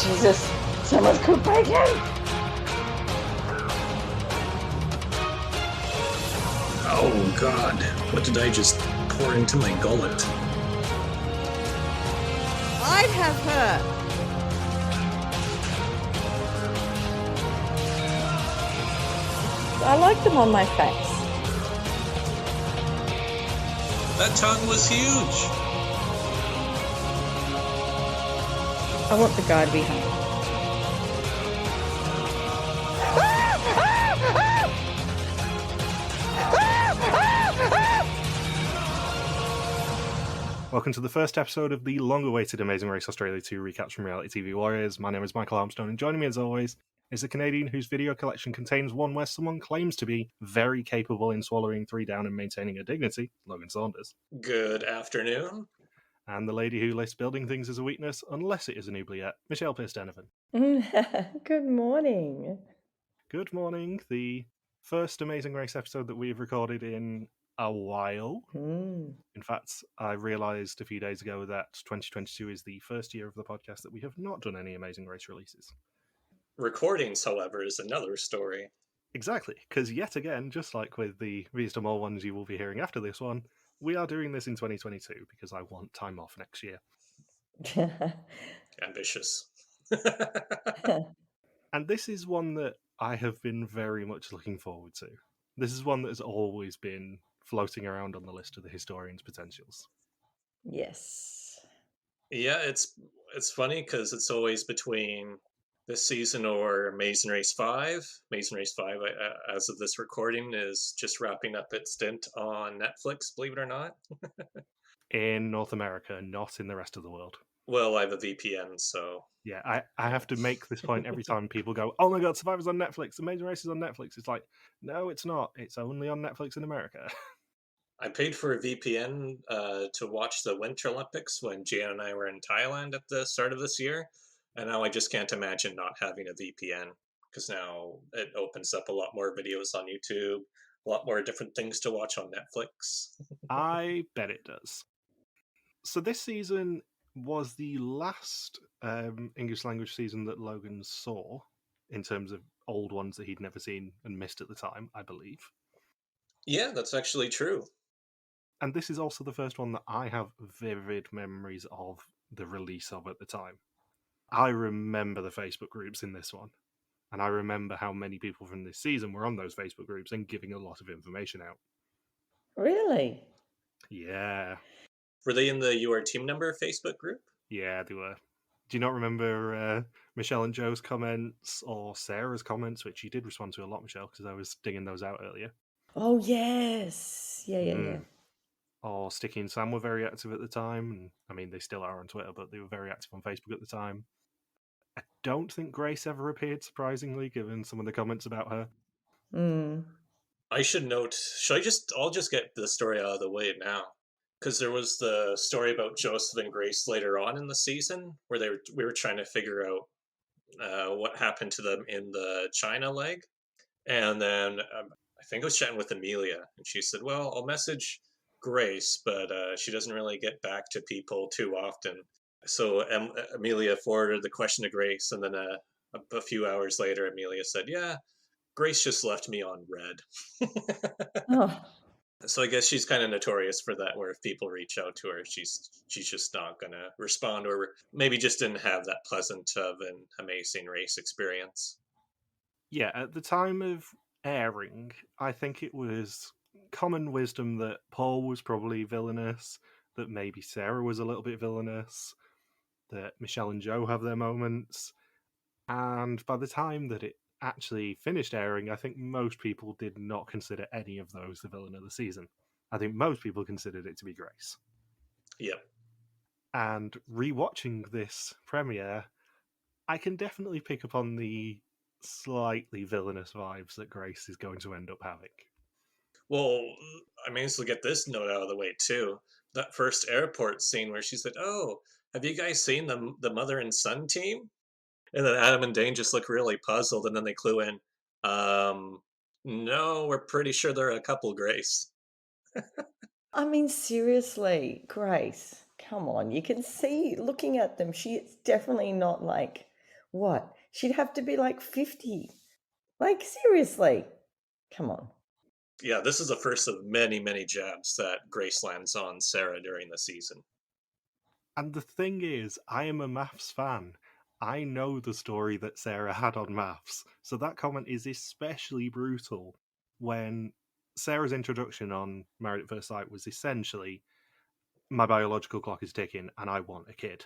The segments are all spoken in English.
Jesus, someone's cooked bacon! Oh God, what did I just pour into my gullet? I'd have her. I like them on my face. That tongue was huge. I want the guy to be hung. Welcome to the first episode of the long-awaited Amazing Race Australia 2 recaps from Reality TV Warriors. My name is Michael Armstrong, and joining me as always is a Canadian whose video collection contains one where someone claims to be very capable in swallowing 3 down and maintaining her dignity, Logan Saunders. Good afternoon. And the lady who lists building things as a weakness, unless it is an oubliette, Michelle Pearce-Donovan. Good morning. Good morning. The first Amazing Race episode that we've recorded in a while. In fact, I realised a few days ago that 2022 is the first year of the podcast that we have not done any Amazing Race releases. Recordings, however, is another story. Exactly, because yet again, just like with the Wisdom All ones you will be hearing after this one, we are doing this in 2022 because I want time off next year. Ambitious. And this is one that I have been very much looking forward to. This is one that has always been floating around on the list of the historian's potentials. Yes. Yeah, it's funny because it's always between this season or Amazing Race 5. Amazing Race 5, as of this recording, is just wrapping up its stint on Netflix, believe it or not. In North America, not in the rest of the world. Well, I have a VPN, so... Yeah, I have to make this point every time people go, oh my god, Survivor's on Netflix, Amazing Race is on Netflix. It's like, no, it's not. It's only on Netflix in America. I paid for a VPN to watch the Winter Olympics when Jan and I were in Thailand at the start of this year. And now I just can't imagine not having a VPN because now it opens up a lot more videos on YouTube, a lot more different things to watch on Netflix. I bet it does. So this season was the last English language season that Logan saw in terms of old ones that he'd never seen and missed at the time, I believe. Yeah, that's actually true. And this is also the first one that I have vivid memories of the release of at the time. I remember the Facebook groups in this one. And I remember how many people from this season were on those Facebook groups and giving a lot of information out. Really? Yeah. Were they in the Your Team Number Facebook group? Yeah, they were. Do you not remember Michelle and Joe's comments or Sarah's comments, which you did respond to a lot, Michelle, because I was digging those out earlier? Oh, yes. Yeah. Or Sticky and Sam were very active at the time. And I mean, they still are on Twitter, but they were very active on Facebook at the time. I don't think Grace ever appeared, surprisingly, given some of the comments about her. I should note, I'll just get the story out of the way now. Because there was the story about Joseph and Grace later on in the season where we were trying to figure out what happened to them in the China leg. And then I think I was chatting with Emilia, and she said, well, I'll message Grace, but she doesn't really get back to people too often. So Emilia forwarded the question to Grace, and then a few hours later, Emilia said, yeah, Grace just left me on red. Oh. So I guess she's kind of notorious for that, where if people reach out to her, she's just not going to respond, or maybe just didn't have that pleasant of an Amazing Race experience. Yeah, at the time of airing, I think it was common wisdom that Paul was probably villainous, that maybe Sarah was a little bit villainous, that Michelle and Joe have their moments, and by the time that it actually finished airing, I think most people did not consider any of those the villain of the season. I think most people considered it to be Grace. Yep. And rewatching this premiere, I can definitely pick up on the slightly villainous vibes that Grace is going to end up having. Well, I mean, so get this note out of the way too. That first airport scene where she said, "Oh, have you guys seen the mother and son team?" And then Adam and Dane just look really puzzled, and then they clue in. No, we're pretty sure they're a couple, Grace. I mean, seriously, Grace, come on. You can see, looking at them, she's definitely not like What? She'd have to be like 50. Like, seriously. Come on. Yeah, this is the first of many, many jabs that Grace lands on Sarah during the season. And the thing is, I am a maths fan. I know the story that Sarah had on maths, so that comment is especially brutal when Sarah's introduction on Married at First Sight was essentially, my biological clock is ticking and I want a kid.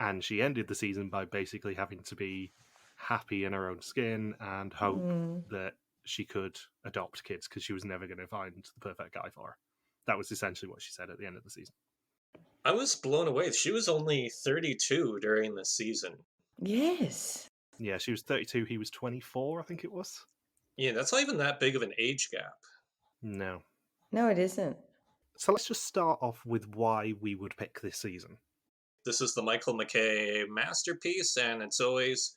And she ended the season by basically having to be happy in her own skin and hope that she could adopt kids because she was never going to find the perfect guy for her. That was essentially what she said at the end of the season. I was blown away. She was only 32 during the season. Yes. Yeah, she was 32, he was 24, I think it was. Yeah, that's not even that big of an age gap. No. No, it isn't. So let's just start off with why we would pick this season. This is the Michael McKay masterpiece, and it's always,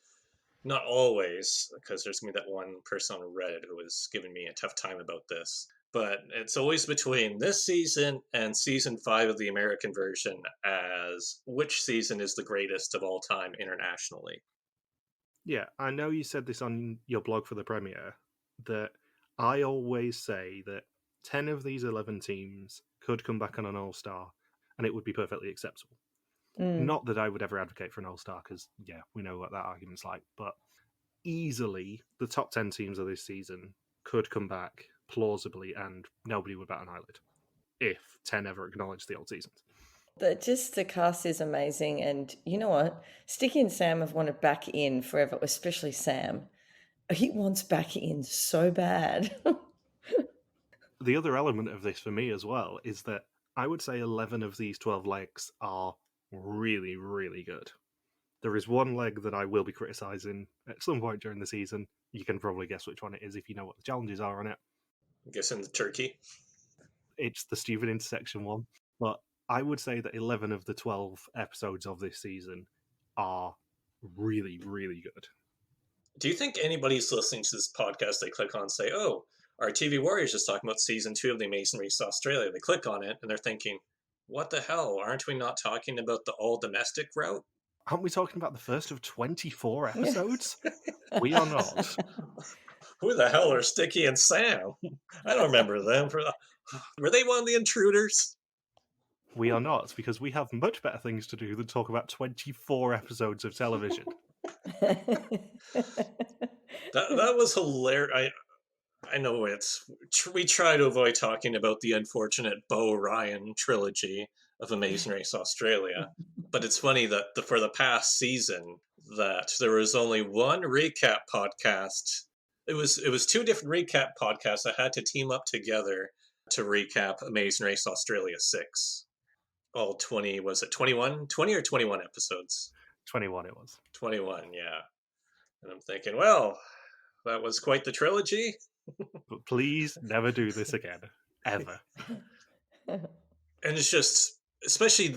not always, because there's going to be that one person on Reddit who was giving me a tough time about this, but it's always between this season and season 5 of the American version as which season is the greatest of all time internationally. Yeah, I know you said this on your blog for the premiere, that I always say that 10 of these 11 teams could come back on an All-Star, and it would be perfectly acceptable. Not that I would ever advocate for an All-Star, because, yeah, we know what that argument's like, but easily, the top 10 teams of this season could come back plausibly, and nobody would bat an eyelid, if 10 ever acknowledged the old seasons. Just the cast is amazing, and you know what? Sticky and Sam have wanted back in forever, especially Sam. He wants back in so bad. The other element of this for me as well is that I would say 11 of these 12 legs are really, really good. There is one leg that I will be criticising at some point during the season. You can probably guess which one it is if you know what the challenges are on it. I'm guessing the turkey. It's the stupid intersection one. But I would say that 11 of the 12 episodes of this season are really, really good. Do you think anybody's listening to this podcast, they click on and say, oh, our TV Warriors just talking about season 2 of the Amazing Race Australia. They click on it and they're thinking, what the hell? Aren't we not talking about the all domestic route? Aren't we talking about the first of 24 episodes? We are not. Who the hell are Sticky and Sam? I don't remember them. Were they one of the intruders? We are not, because we have much better things to do than talk about 24 episodes of television. That was hilarious. I know we try to avoid talking about the unfortunate Bo Ryan trilogy of Amazing Race Australia, but it's funny that for the past season that there was only one recap podcast. It was two different recap podcasts that had to team up together to recap Amazing Race Australia 6. All 20, was it 21? 20 or 21 episodes? 21 it was. 21, yeah. And I'm thinking, well, that was quite the trilogy. But please never do this again. Ever. And it's just, especially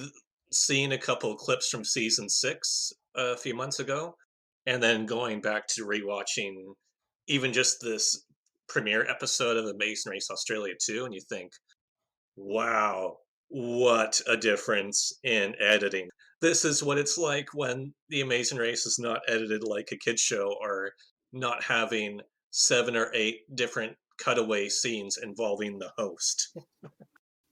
seeing a couple of clips from season 6 a few months ago, and then going back to rewatching even just this premiere episode of Amazing Race Australia 2, and you think, wow, what a difference in editing. This is what it's like when The Amazing Race is not edited like a kid's show, or not having 7 or 8 different cutaway scenes involving the host.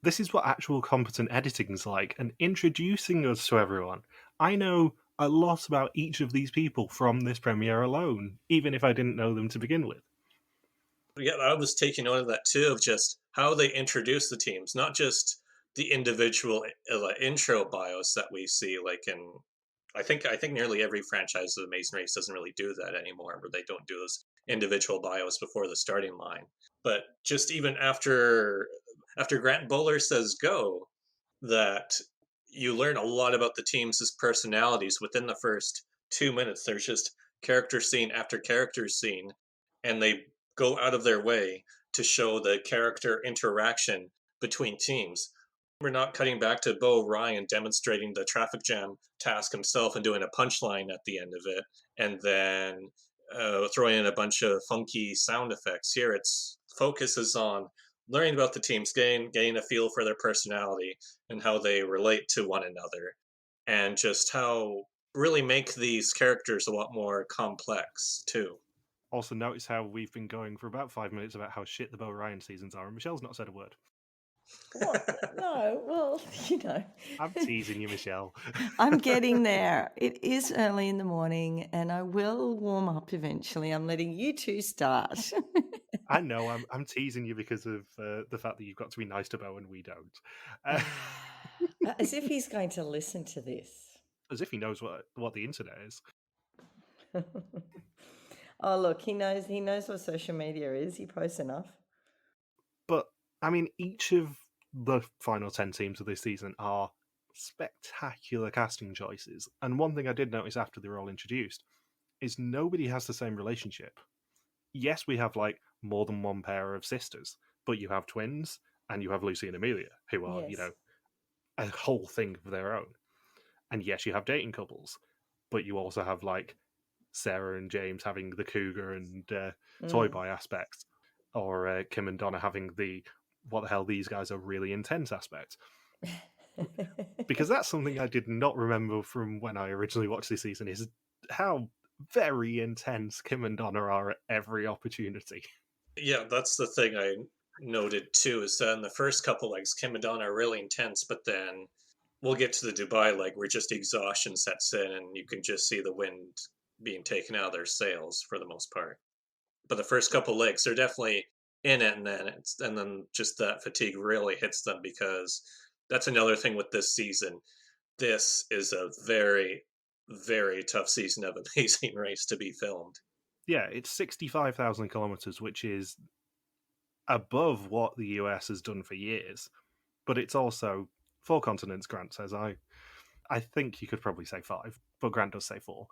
This is what actual competent editing's like, and introducing us to everyone. I know a lot about each of these people from this premiere alone, even if I didn't know them to begin with. Yeah, I was taking note of that too, of just how they introduce the teams, not just the individual intro bios that we see, like in I think nearly every franchise of Amazing Race doesn't really do that anymore, where they don't do those individual bios before the starting line. But just even after Grant Bowler says go, that you learn a lot about the teams' personalities within the first 2 minutes. There's just character scene after character scene, and they go out of their way to show the character interaction between teams. We're not cutting back to Bo Ryan demonstrating the traffic jam task himself and doing a punchline at the end of it, and then throwing in a bunch of funky sound effects. Here, its focuses on learning about the teams, getting a feel for their personality and how they relate to one another, and just how really make these characters a lot more complex too. Also, notice how we've been going for about 5 minutes about how shit the Bo Ryan seasons are, and Michelle's not said a word. What? No, well, you know. I'm teasing you, Michelle. I'm getting there. It is early in the morning and I will warm up eventually. I'm letting you two start. I know I'm teasing you because of the fact that you've got to be nice to Bo and we don't. Uh, As if he's going to listen to this. as if he knows what the internet is. Oh, look, he knows what social media is. He posts enough. But I mean, each of the final 10 teams of this season are spectacular casting choices. And one thing I did notice after they were all introduced is nobody has the same relationship. Yes, we have like more than one pair of sisters, but you have twins and you have Lucy and Emilia, who are, Yes. a whole thing of their own. And yes, you have dating couples, but you also have like Sarah and James having the cougar and toy boy aspects, or Kym and Donna having the what the hell, these guys are really intense aspect. Because that's something I did not remember from when I originally watched this season, is how very intense Kym and Donna are at every opportunity. Yeah, that's the thing I noted too, is that in the first couple legs, Kym and Donna are really intense, but then we'll get to the Dubai leg where just exhaustion sets in and you can just see the wind being taken out of their sails for the most part. But the first couple legs, they're definitely in it, and then just that fatigue really hits them, because that's another thing with this season. This is a very, very tough season of Amazing Race to be filmed. Yeah, it's 65,000 kilometers, which is above what the US has done for years. But it's also 4 continents, Grant says. I think you could probably say 5, but Grant does say 4.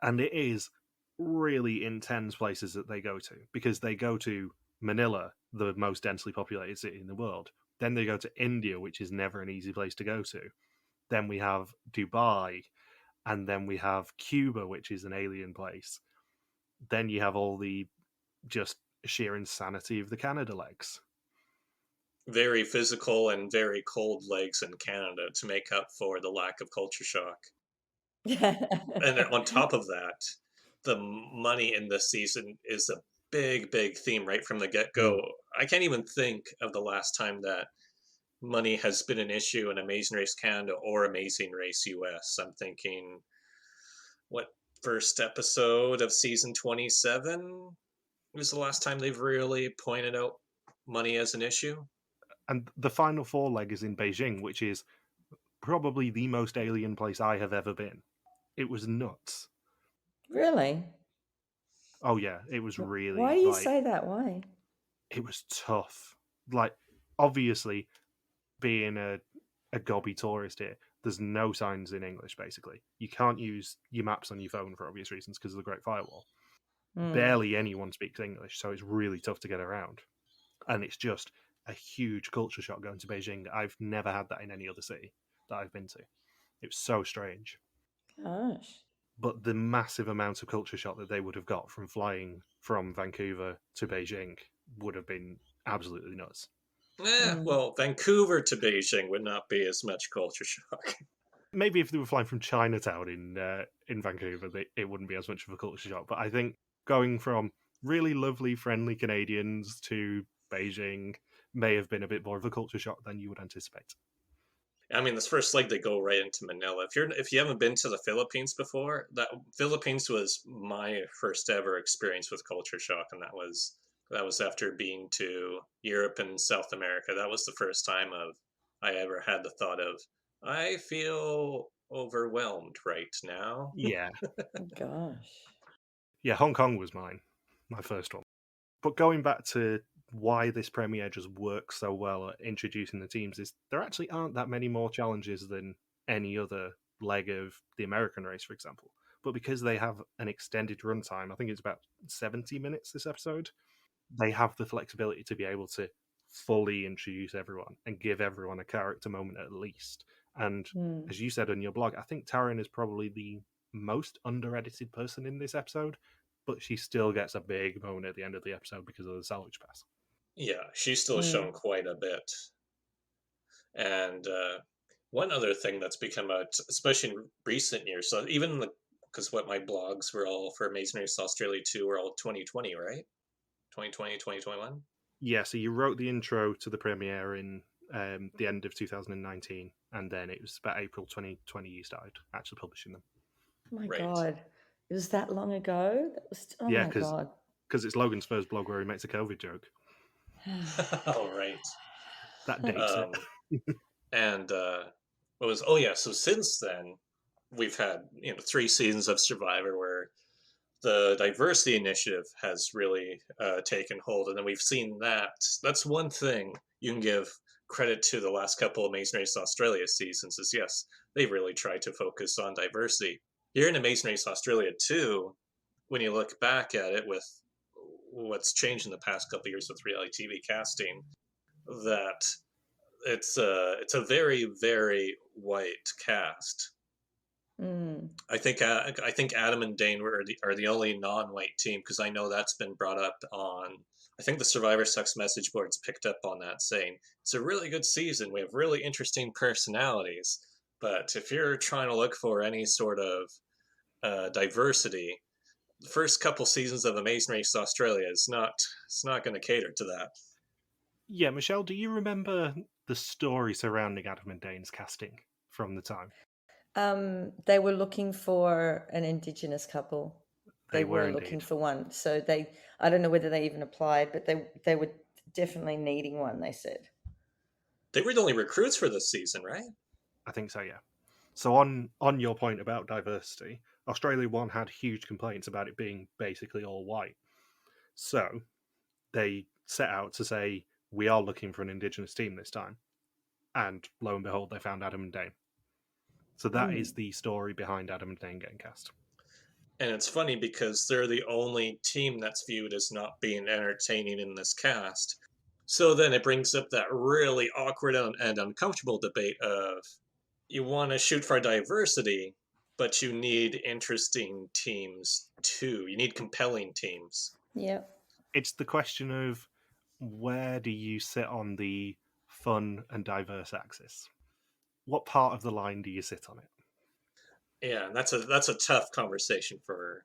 And it is really intense places that they go to, because they go to Manila, the most densely populated city in the world. Then they go to India, which is never an easy place to go to. Then we have Dubai, and then we have Cuba, which is an alien place. Then you have all the just sheer insanity of the Canada legs. Very physical and very cold legs in Canada to make up for the lack of culture shock. And on top of that, the money in this season is a big, big theme right from the get go. I can't even think of the last time that money has been an issue in Amazing Race Canada or Amazing Race US. I'm thinking, what, first episode of season 27 was the last time they've really pointed out money as an issue? And the final 4 leg is in Beijing, which is probably the most alien place I have ever been. It was nuts. Really? Oh yeah, it was really. Why do you say that? Why? It was tough. Like, obviously, being a gobby tourist here, there's no signs in English. Basically, you can't use your maps on your phone for obvious reasons because of the Great Firewall. Barely anyone speaks English, so it's really tough to get around. And it's just a huge culture shock going to Beijing. I've never had that in any other city that I've been to. It was so strange. Gosh. But the massive amount of culture shock that they would have got from flying from Vancouver to Beijing would have been absolutely nuts. Well, Vancouver to Beijing would not be as much culture shock. Maybe if they were flying from Chinatown in Vancouver, it wouldn't be as much of a culture shock. But I think going from really lovely, friendly Canadians to Beijing may have been a bit more of a culture shock than you would anticipate. I mean, this first leg they go right into Manila. If you haven't been to the Philippines before, that Philippines was my first ever experience with culture shock, and that was after being to Europe and South America. That was the first time I ever had the thought of, I feel overwhelmed right now. Yeah. Gosh. Yeah, Hong Kong was my first one. But going back to why this premiere just works so well at introducing the teams, is there actually aren't that many more challenges than any other leg of the American race, for example. But because they have an extended runtime, I think it's about 70 minutes this episode, they have the flexibility to be able to fully introduce everyone and give everyone a character moment at least. And as you said on your blog, I think Taryn is probably the most under-edited person in this episode, but she still gets a big moment at the end of the episode because of the Salvage Pass. Yeah, she's still shown quite a bit. And One other thing that's become especially in recent years, so even because what my blogs were all for Amazing Race Australia 2 were all 2020, right? 2020, 2021? Yeah, so you wrote the intro to the premiere in the end of 2019, and then it was about April 2020 you started actually publishing them. Oh my Right. God. It was that long ago? That was, oh Yeah, my God. because it's Logan's first blog where he makes a COVID joke. All right. That dates Um, it. and what was, oh yeah, so since then, we've had, 3 seasons of Survivor where the diversity initiative has really taken hold, and then we've seen that's one thing you can give credit to the last couple of Amazing Race Australia seasons is, yes, they've really tried to focus on diversity. Here in Amazing Race Australia 2, when you look back at it with what's changed in the past couple of years with reality TV casting, that it's a very, very white cast. Mm. I think Adam and Dane are the only non-white team, because I know that's been brought up on. I think the Survivor Sucks message boards picked up on that, saying it's a really good season. We have really interesting personalities, but if you're trying to look for any sort of diversity, the first couple seasons of Amazing Race Australia is not. It's not going to cater to that. Yeah, Michelle, do you remember the story surrounding Adam and Dane's casting from the time? They were looking for an Indigenous couple. They They were were looking indeed. for one. So I don't know whether they even applied, but they were definitely needing one, they said. They were the only recruits for this season, right? I think so, yeah. So on your point about diversity, Australia 1 had huge complaints about it being basically all white. So they set out to say, we are looking for an Indigenous team this time. And lo and behold, they found Adam and Dane. So that is the story behind Adam and Dane getting cast. And it's funny because they're the only team that's viewed as not being entertaining in this cast. So then it brings up that really awkward and uncomfortable debate of, you want to shoot for diversity, but you need interesting teams too. You need compelling teams. Yep. It's the question of, where do you sit on the fun and diverse axis? What part of the line do you sit on it? Yeah, that's a tough conversation for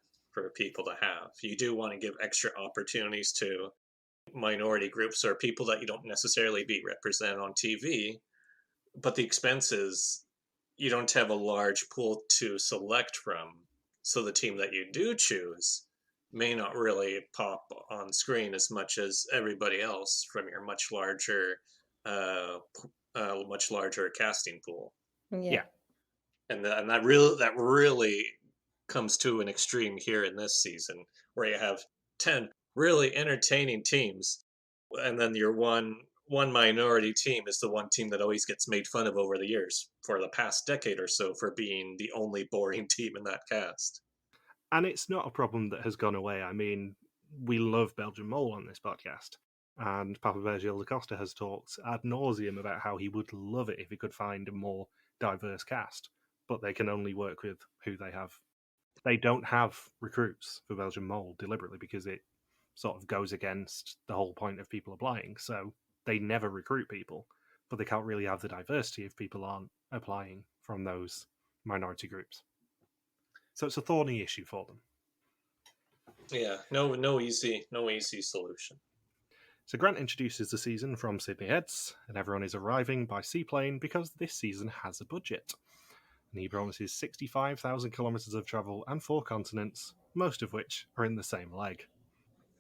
people to have. You do want to give extra opportunities to minority groups or people that you don't necessarily be represented on TV, but the expense is you don't have a large pool to select from. So the team that you do choose may not really pop on screen as much as everybody else from your uh, much larger casting pool. Yeah. Yeah. And that really comes to an extreme here in this season, where you have 10 really entertaining teams, and then your one minority team is the one team that always gets made fun of over the years for the past decade or so for being the only boring team in that cast. And it's not a problem that has gone away. I mean, we love Belgian Mole on this podcast. And Papa Virgil da Costa has talked ad nauseum about how he would love it if he could find a more diverse cast. But they can only work with who they have. They don't have recruits for Belgian Mole deliberately because it sort of goes against the whole point of people applying. So they never recruit people, but they can't really have the diversity if people aren't applying from those minority groups. So it's a thorny issue for them. Yeah, no easy solution. So Grant introduces the season from Sydney Heads, and everyone is arriving by seaplane because this season has a budget. And he promises 65,000 kilometres of travel and 4 continents, most of which are in the same leg.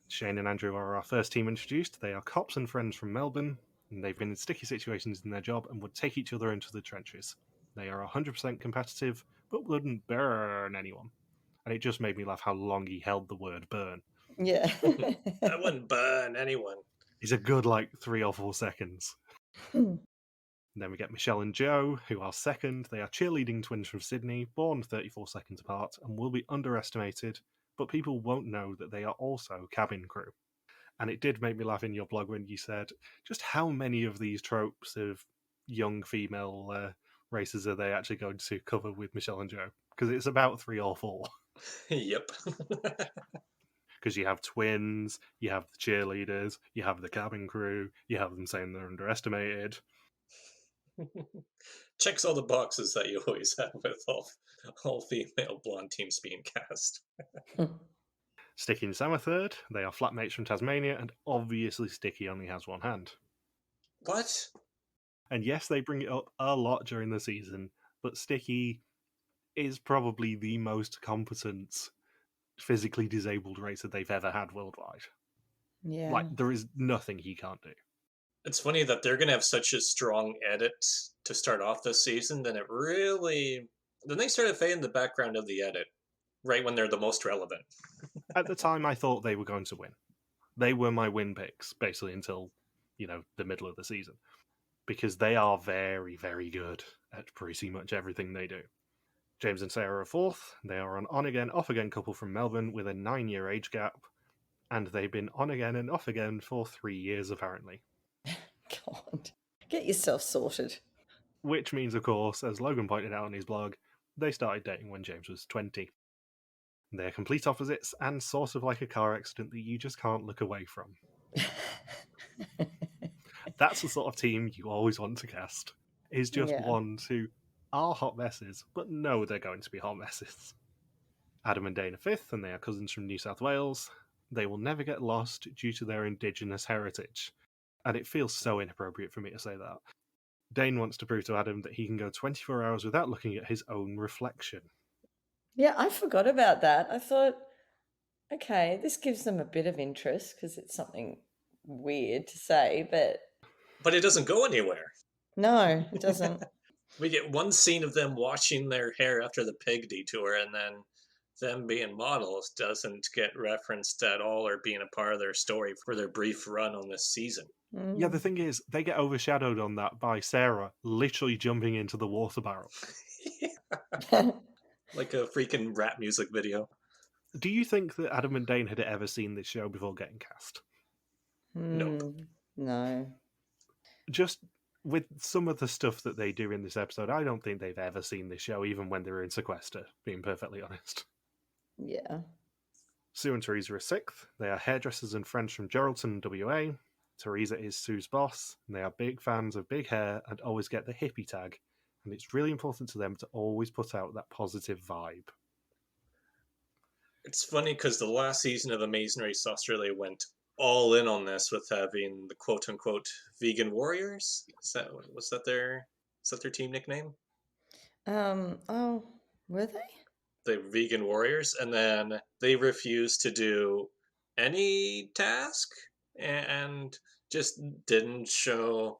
Shane and Andrew are our first team introduced. They are cops and friends from Melbourne, and they've been in sticky situations in their job and would take each other into the trenches. They are 100% competitive, but wouldn't burn anyone. And it just made me laugh how long he held the word burn. Yeah. I wouldn't burn anyone. It's a good, 3 or 4 seconds. Then we get Michelle and Joe, who are second. They are cheerleading twins from Sydney, born 34 seconds apart, and will be underestimated, but people won't know that they are also cabin crew. And it did make me laugh in your blog when you said, just how many of these tropes of young female races are they actually going to cover with Michelle and Joe? Because it's about 3 or 4. Yep. Because you have twins, you have the cheerleaders, you have the cabin crew, you have them saying they're underestimated. Checks all the boxes that you always have with all female blonde teams being cast. Sticky and Sam are third. They are flatmates from Tasmania, and obviously Sticky only has one hand. What? And yes, they bring it up a lot during the season, but Sticky is probably the most competent physically disabled racer they've ever had worldwide. Yeah. Like, there is nothing he can't do. It's funny that they're going to have such a strong edit to start off this season, then they started fading in the background of the edit, right when they're the most relevant. At the time, I thought they were going to win. They were my win picks, basically, until, the middle of the season. Because they are very, very good at pretty much everything they do. James and Sarah are fourth. They are an on-again, off-again couple from Melbourne with a 9-year age gap. And they've been on again and off again for 3 years, apparently. God. Get yourself sorted. Which means, of course, as Logan pointed out on his blog, they started dating when James was 20. They're complete opposites and sort of like a car accident that you just can't look away from. That's the sort of team you always want to cast. Is just ones who are hot messes, but know they're going to be hot messes. Adam and Dane are fifth, and they are cousins from New South Wales. They will never get lost due to their indigenous heritage. And it feels so inappropriate for me to say that. Dane wants to prove to Adam that he can go 24 hours without looking at his own reflection. Yeah, I forgot about that. I thought, okay, this gives them a bit of interest because it's something weird to say, But it doesn't go anywhere. No, it doesn't. We get one scene of them washing their hair after the pig detour, and then them being models doesn't get referenced at all or being a part of their story for their brief run on this season. Yeah, the thing is, they get overshadowed on that by Sarah literally jumping into the water barrel. Like a freaking rap music video. Do you think that Adam and Dane had ever seen this show before getting cast? Nope. No. Just with some of the stuff that they do in this episode, I don't think they've ever seen this show, even when they were in Sequester, being perfectly honest. Yeah. Sue and Teresa are sixth. They are hairdressers and friends from Geraldton, WA. Teresa is Sue's boss, and they are big fans of big hair and always get the hippie tag. And it's really important to them to always put out that positive vibe. It's funny because the last season of Amazing Race Australia went all in on this with having the quote-unquote vegan warriors. Was that their team nickname? Oh, were they? The vegan warriors, and then they refused to do any task and just didn't show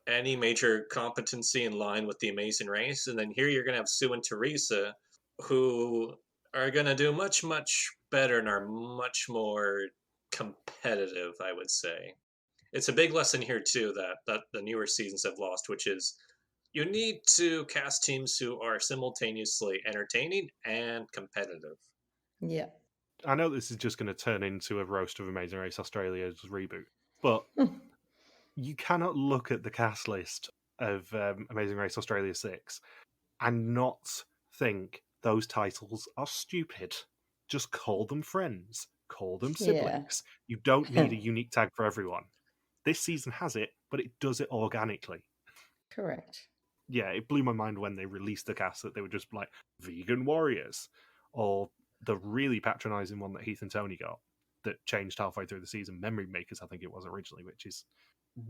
any major competency in line with the Amazing Race. And then here you're going to have Sue and Teresa, who are going to do much, much better and are much more competitive, I would say. It's a big lesson here, too, that the newer seasons have lost, which is you need to cast teams who are simultaneously entertaining and competitive. Yeah. I know this is just going to turn into a roast of Amazing Race Australia's reboot, but you cannot look at the cast list of Amazing Race Australia 6 and not think those titles are stupid. Just call them friends. Call them siblings. You don't need a unique tag for everyone. This season has it, but it does it organically. Correct. Yeah, it blew my mind when they released the cast that they were just like vegan warriors, or the really patronising one that Heath and Tony got that changed halfway through the season, Memory Makers, I think it was originally, which is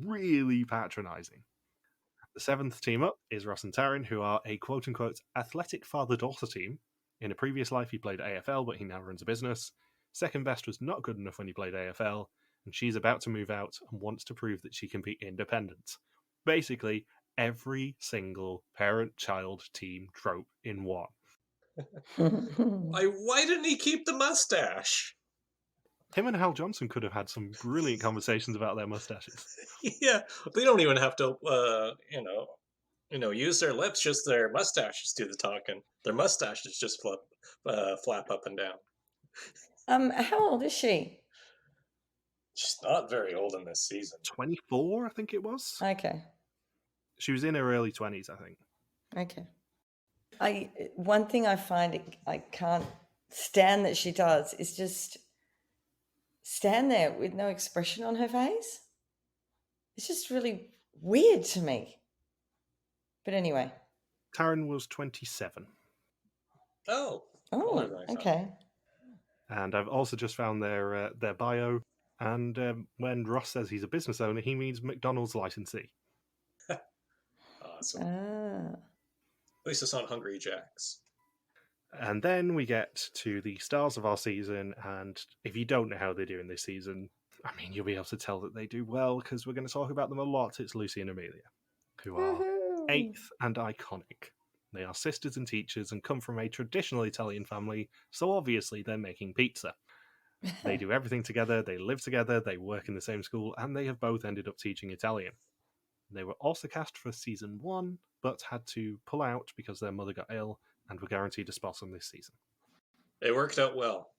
really patronising. The seventh team up is Ross and Taryn, who are a quote-unquote athletic father-daughter team. In a previous life, he played AFL, but he now runs a business. Second best was not good enough when he played AFL, and she's about to move out and wants to prove that she can be independent. Basically, every single parent-child team trope in one. Why didn't he keep the mustache? Him and Hal Johnson could have had some brilliant conversations about their mustaches. Yeah, they don't even have to, use their lips. Just their mustaches do the talking. Their mustaches just flap up and down. How old is she? She's not very old in this season. 24, I think it was. Okay. She was in her early 20s, I think. Okay. One thing I find I can't stand that she does is just stand there with no expression on her face. It's just really weird to me. But anyway. Taryn was 27. Oh, Oh, older than I thought. okay. And I've also just found their bio. And when Ross says he's a business owner, he means McDonald's licensee. Awesome. Ah. At least it's not Hungry Jack's. And then we get to the stars of our season, and if you don't know how they're doing this season, I mean, you'll be able to tell that they do well, because we're going to talk about them a lot. It's Lucy and Emilia, who are Woohoo. 8th and iconic. They are sisters and teachers and come from a traditional Italian family, so obviously they're making pizza. They do everything together, they live together, they work in the same school, and they have both ended up teaching Italian. They were also cast for season 1, but had to pull out because their mother got ill and were guaranteed a spot on this season. It worked out well.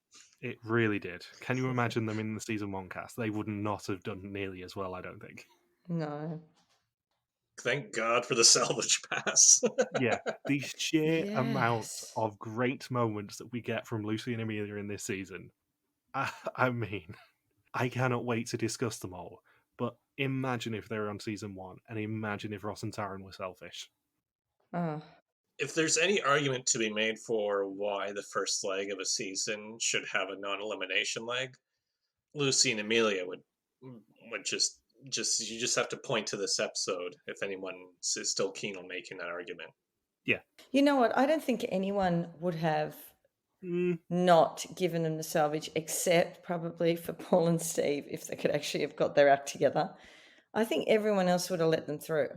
It really did. Can you imagine them in the season 1 cast? They would not have done nearly as well, I don't think. No. Thank God for the Salvage Pass. Yeah, the sheer amount Yes. of great moments that we get from Lucy and Emilia in this season. I mean, I cannot wait to discuss them all. But imagine if they were on season 1, and imagine if Ross and Taryn were selfish. Oh. If there's any argument to be made for why the first leg of a season should have a non-elimination leg, Lucy and Emilia would just you just have to point to this episode if anyone is still keen on making that argument. Yeah. You know what? I don't think anyone would have not given them the salvage, except probably for Paul and Steve, if they could actually have got their act together. I think everyone else would have let them through.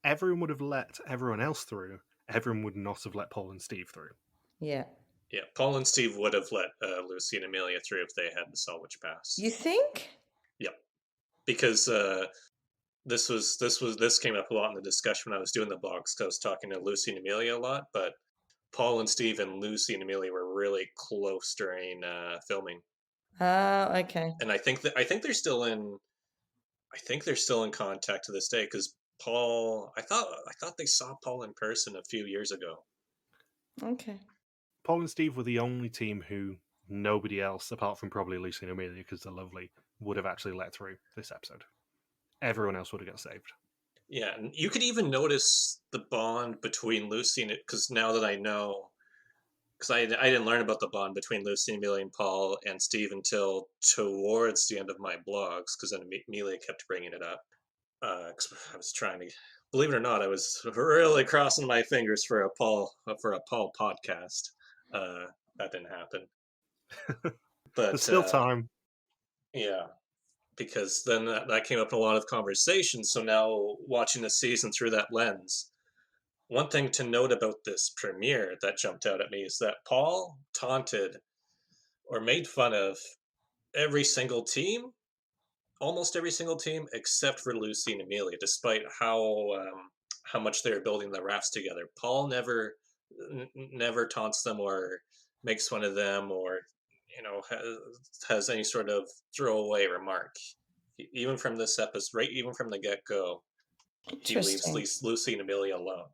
Everyone would have let everyone else through. Everyone would not have let Paul and Steve through. Yeah. Yeah, Paul and Steve would have let Lucy and Emilia through if they had the Salvage Pass. You think? Yep. Because this came up a lot in the discussion when I was doing the blogs, because I was talking to Lucy and Emilia a lot, but Paul and Steve and Lucy and Emilia were really close during filming. Oh, okay. And I think they're still in contact to this day, because Paul, I thought they saw Paul in person a few years ago. Okay. Paul and Steve were the only team who nobody else, apart from probably Lucy and Emilia, because they're lovely, would have actually let through this episode. Everyone else would have got saved. Yeah, and you could even notice the bond between Lucy and it, because now that I know, because I didn't learn about the bond between Lucy and Emilia and Paul and Steve until towards the end of my blogs, because then Emilia kept bringing it up. Because I was trying to, believe it or not, I was really crossing my fingers for a Paul podcast. That didn't happen. But There's still time. Yeah, because then that came up in a lot of conversations. So now watching the season through that lens, one thing to note about this premiere that jumped out at me is that Paul taunted or made fun of every single team, almost every single team, except for Lucy and Emilia, despite how much they were building the rafts together. Paul never taunts them or makes fun of them, or has any sort of throwaway remark. Even from this episode, right, even from the get-go, he leaves Lucy and Emilia alone.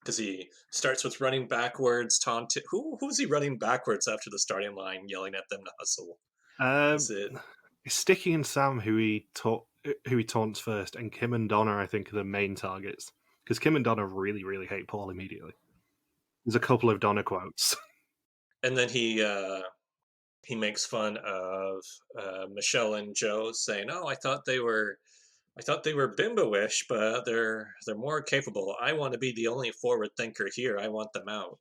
Because he starts with running backwards, taunting. Who's he running backwards after the starting line, yelling at them to hustle? Is it Sticky and Sam who he taunts first, and Kym and Donna, I think, are the main targets. Because Kym and Donna really, really hate Paul immediately. There's a couple of Donna quotes. And then he makes fun of Michelle and Joe, saying, "Oh, I thought they were bimbo-ish, but they're more capable. I want to be the only forward thinker here. I want them out."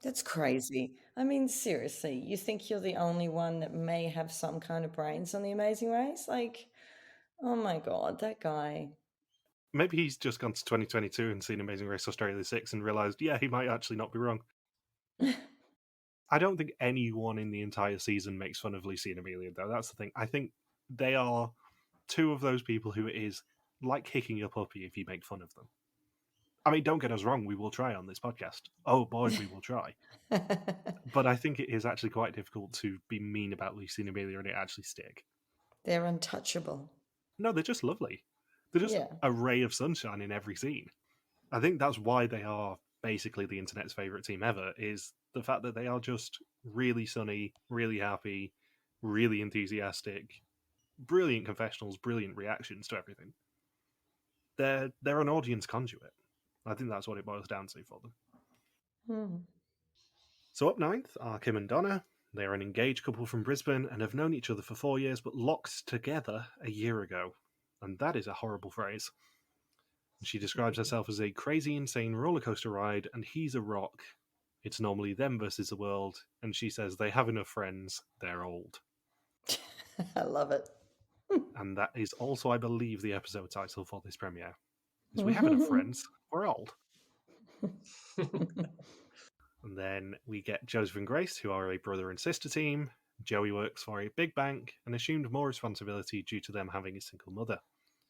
That's crazy. I mean, seriously, you think you're the only one that may have some kind of brains on The Amazing Race? Like, oh my God, that guy. Maybe he's just gone to 2022 and seen Amazing Race Australia 6 and realised, yeah, he might actually not be wrong. I don't think anyone in the entire season makes fun of Lucy and Emilia, though. That's the thing. I think they are two of those people who it is like kicking a puppy if you make fun of them. I mean, don't get us wrong, we will try on this podcast. Oh boy, we will try. But I think it is actually quite difficult to be mean about Lucy and Emilia and it actually stick. They're untouchable. No, they're just lovely. They're just a ray of sunshine in every scene. I think that's why they are basically the internet's favourite team ever, is the fact that they are just really sunny, really happy, really enthusiastic, brilliant confessionals, brilliant reactions to everything. They're an audience conduit. I think that's what it boils down to for them. Hmm. So up ninth are Kym and Donna. They are an engaged couple from Brisbane and have known each other for 4 years, but locked together a year ago. And that is a horrible phrase. She describes herself as a crazy, insane roller coaster ride, and he's a rock. It's normally them versus the world, and she says they have enough friends, they're old. I love it. And that is also, I believe, the episode title for this premiere. Is we have enough friends, we're old. And then we get Joseph and Grace, who are a brother and sister team. Joey works for a big bank and assumed more responsibility due to them having a single mother.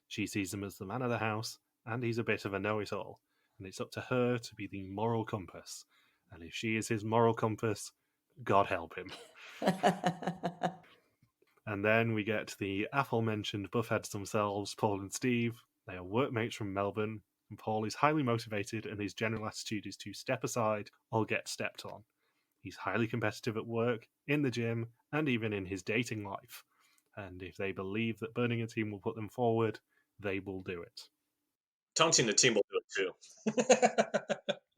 She sees him as the man of the house, and he's a bit of a know-it-all, and it's up to her to be the moral compass. And if she is his moral compass, God help him. And then we get the aforementioned buffheads themselves, Paul and Steve. They are workmates from Melbourne, and Paul is highly motivated, and his general attitude is to step aside or get stepped on. He's highly competitive at work, in the gym, and even in his dating life. And if they believe that burning a team will put them forward, they will do it. Taunting the team will do it too.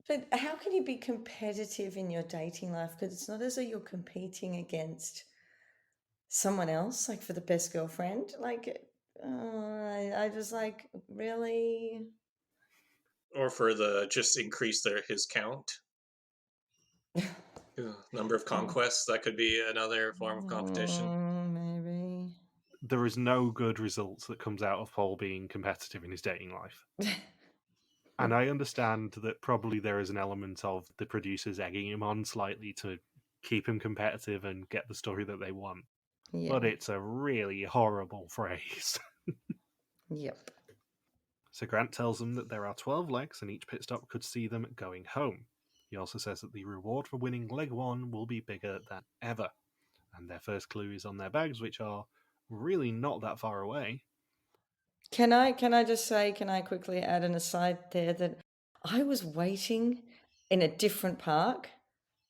But how can you be competitive in your dating life? Because it's not as though you're competing against someone else, like for the best girlfriend. Like, I just like, really? Or for the just increase his count. Number of conquests, that could be another form of competition. Maybe. There is no good results that comes out of Paul being competitive in his dating life. And I understand that probably there is an element of the producers egging him on slightly to keep him competitive and get the story that they want. Yeah. But it's a really horrible phrase. Yep. So Grant tells them that there are 12 legs and each pit stop could see them going home. He also says that the reward for winning leg 1 will be bigger than ever. And their first clue is on their bags, which are really not that far away. Can I just say, can I quickly add an aside there that I was waiting in a different park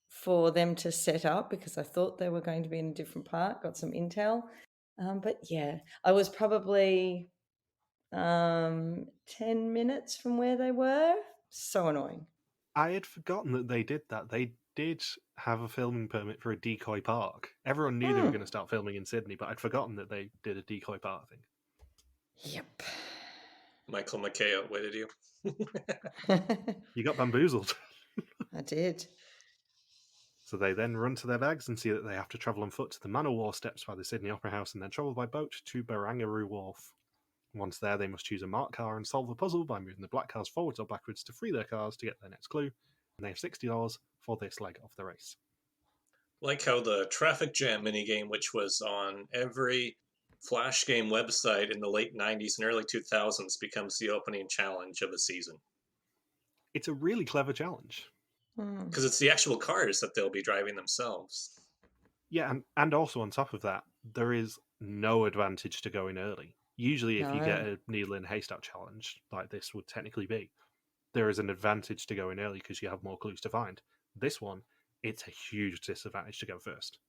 for them to set up because I thought they were going to be in a different park, got some intel. But yeah, I was probably 10 minutes from where they were. So annoying. I had forgotten that they did that. They did have a filming permit for a decoy park. Everyone knew they were going to start filming in Sydney, but I'd forgotten that they did a decoy park thing. Yep. Michael McKay outwitted you. You got bamboozled. I did. So they then run to their bags and see that they have to travel on foot to the Man o' War steps by the Sydney Opera House and then travel by boat to Barangaroo Wharf. Once there, they must choose a marked car and solve the puzzle by moving the black cars forwards or backwards to free their cars to get their next clue. And they have $60 for this leg of the race. Like how the traffic jam minigame, which was on every Flash game website in the late 90s and early 2000s, becomes the opening challenge of a season. It's a really clever challenge. Because it's the actual cars that they'll be driving themselves. Yeah, and also on top of that, there is no advantage to going early. Usually, if you get a needle in a haystack challenge, like this would technically be, there is an advantage to going early because you have more clues to find. This one, it's a huge disadvantage to go first.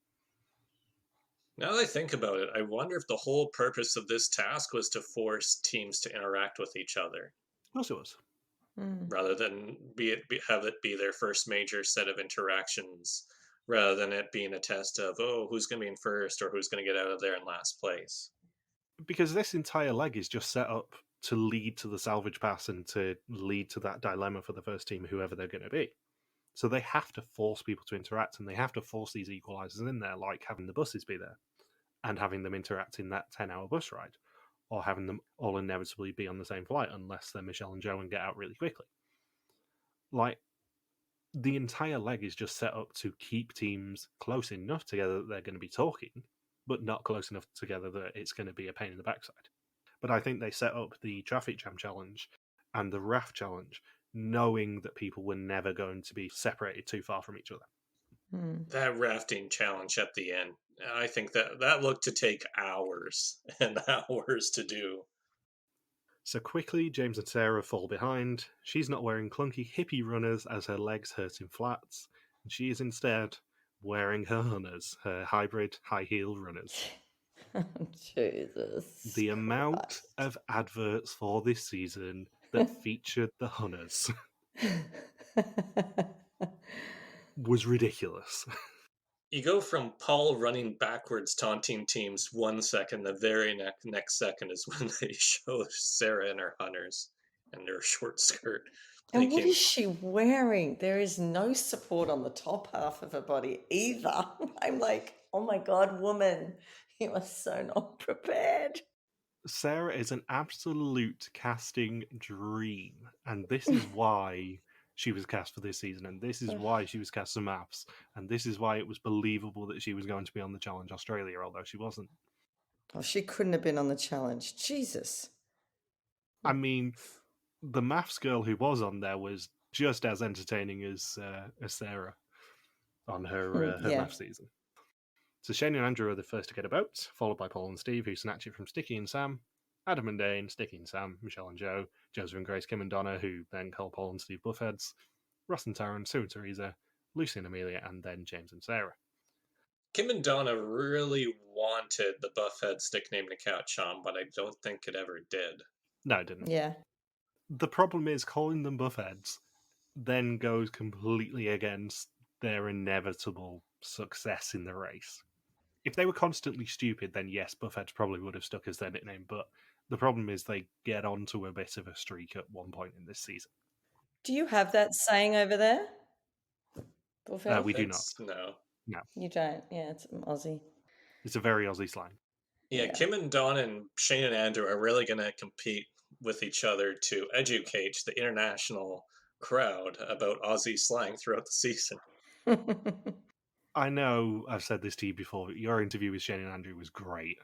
Now that I think about it, I wonder if the whole purpose of this task was to force teams to interact with each other. Of course it was. Rather than have it be their first major set of interactions, rather than it being a test of, who's going to be in first or who's going to get out of there in last place. Because this entire leg is just set up to lead to the Salvage Pass and to lead to that dilemma for the first team, whoever they're going to be. So they have to force people to interact, and they have to force these equalizers in there, like having the buses be there and having them interact in that 10-hour bus ride, or having them all inevitably be on the same flight unless they're Michelle and Joe and get out really quickly. Like, the entire leg is just set up to keep teams close enough together that they're going to be talking, but not close enough together that it's going to be a pain in the backside. But I think they set up the traffic jam challenge and the raft challenge knowing that people were never going to be separated too far from each other. That rafting challenge at the end, I think that looked to take hours and hours to do. So quickly, James and Sarah fall behind. She's not wearing clunky hippie runners as her legs hurt in flats, and she is instead wearing her hunters, her hybrid high heel runners. Jesus. The amount of adverts for this season that featured the hunters. was ridiculous. You go from Paul running backwards, taunting teams 1 second, the very next second is when they show Sarah and her hunters and her short skirt. And what Thinking, is she wearing? There is no support on the top half of her body either. I'm like, oh my God, woman, you are so not prepared. Sarah is an absolute casting dream, and this is why she was cast for this season, and this is why she was cast for Maths, and this is why it was believable that she was going to be on the Challenge Australia, although she wasn't. Oh, she couldn't have been on the challenge. Jesus. I mean, the Maths girl who was on there was just as entertaining as Sarah on her Yeah. Maths season. So Shane and Andrew are the first to get a boat, followed by Paul and Steve, who snatch it from Sticky and Sam, Adam and Dane, Sticky and Sam, Michelle and Joe, Joseph and Grace, Kym and Donna, who then call Paul and Steve buffheads, Ross and Taryn, Sue and Teresa, Lucy and Emilia, and then James and Sarah. Kym and Donna really wanted the buffheads nickname to catch on, but I don't think it ever did. No, it didn't. Yeah. The problem is calling them buffheads then goes completely against their inevitable success in the race. If they were constantly stupid, then yes, buffheads probably would have stuck as their nickname, but the problem is they get onto a bit of a streak at one point in this season. Do you have that saying over there? Bullfed? We do not. No. No. You don't? Yeah, it's Aussie. It's a very Aussie slang. Yeah, Kym and Donna and Shane and Andrew are really going to compete with each other to educate the international crowd about Aussie slang throughout the season. I know I've said this to you before, but your interview with Shane and Andrew was great.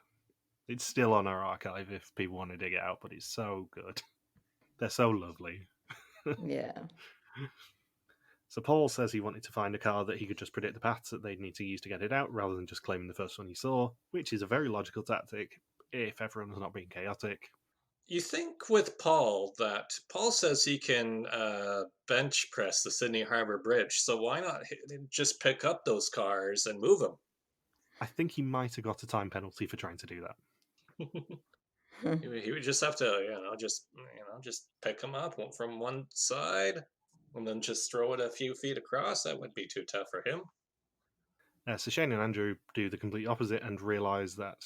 It's still on our archive if people want to dig it out, but it's so good. They're so lovely. Yeah. So Paul says he wanted to find a car that he could just predict the paths that they'd need to use to get it out, rather than just claiming the first one he saw, which is a very logical tactic if everyone's not being chaotic. You think with Paul that Paul says he can bench press the Sydney Harbour Bridge, so why not just pick up those cars and move them? I think he might have got a time penalty for trying to do that. He would just have to, just pick them up from one side and then just throw it a few feet across. That wouldn't be too tough for him. So Shane and Andrew do the complete opposite and realise that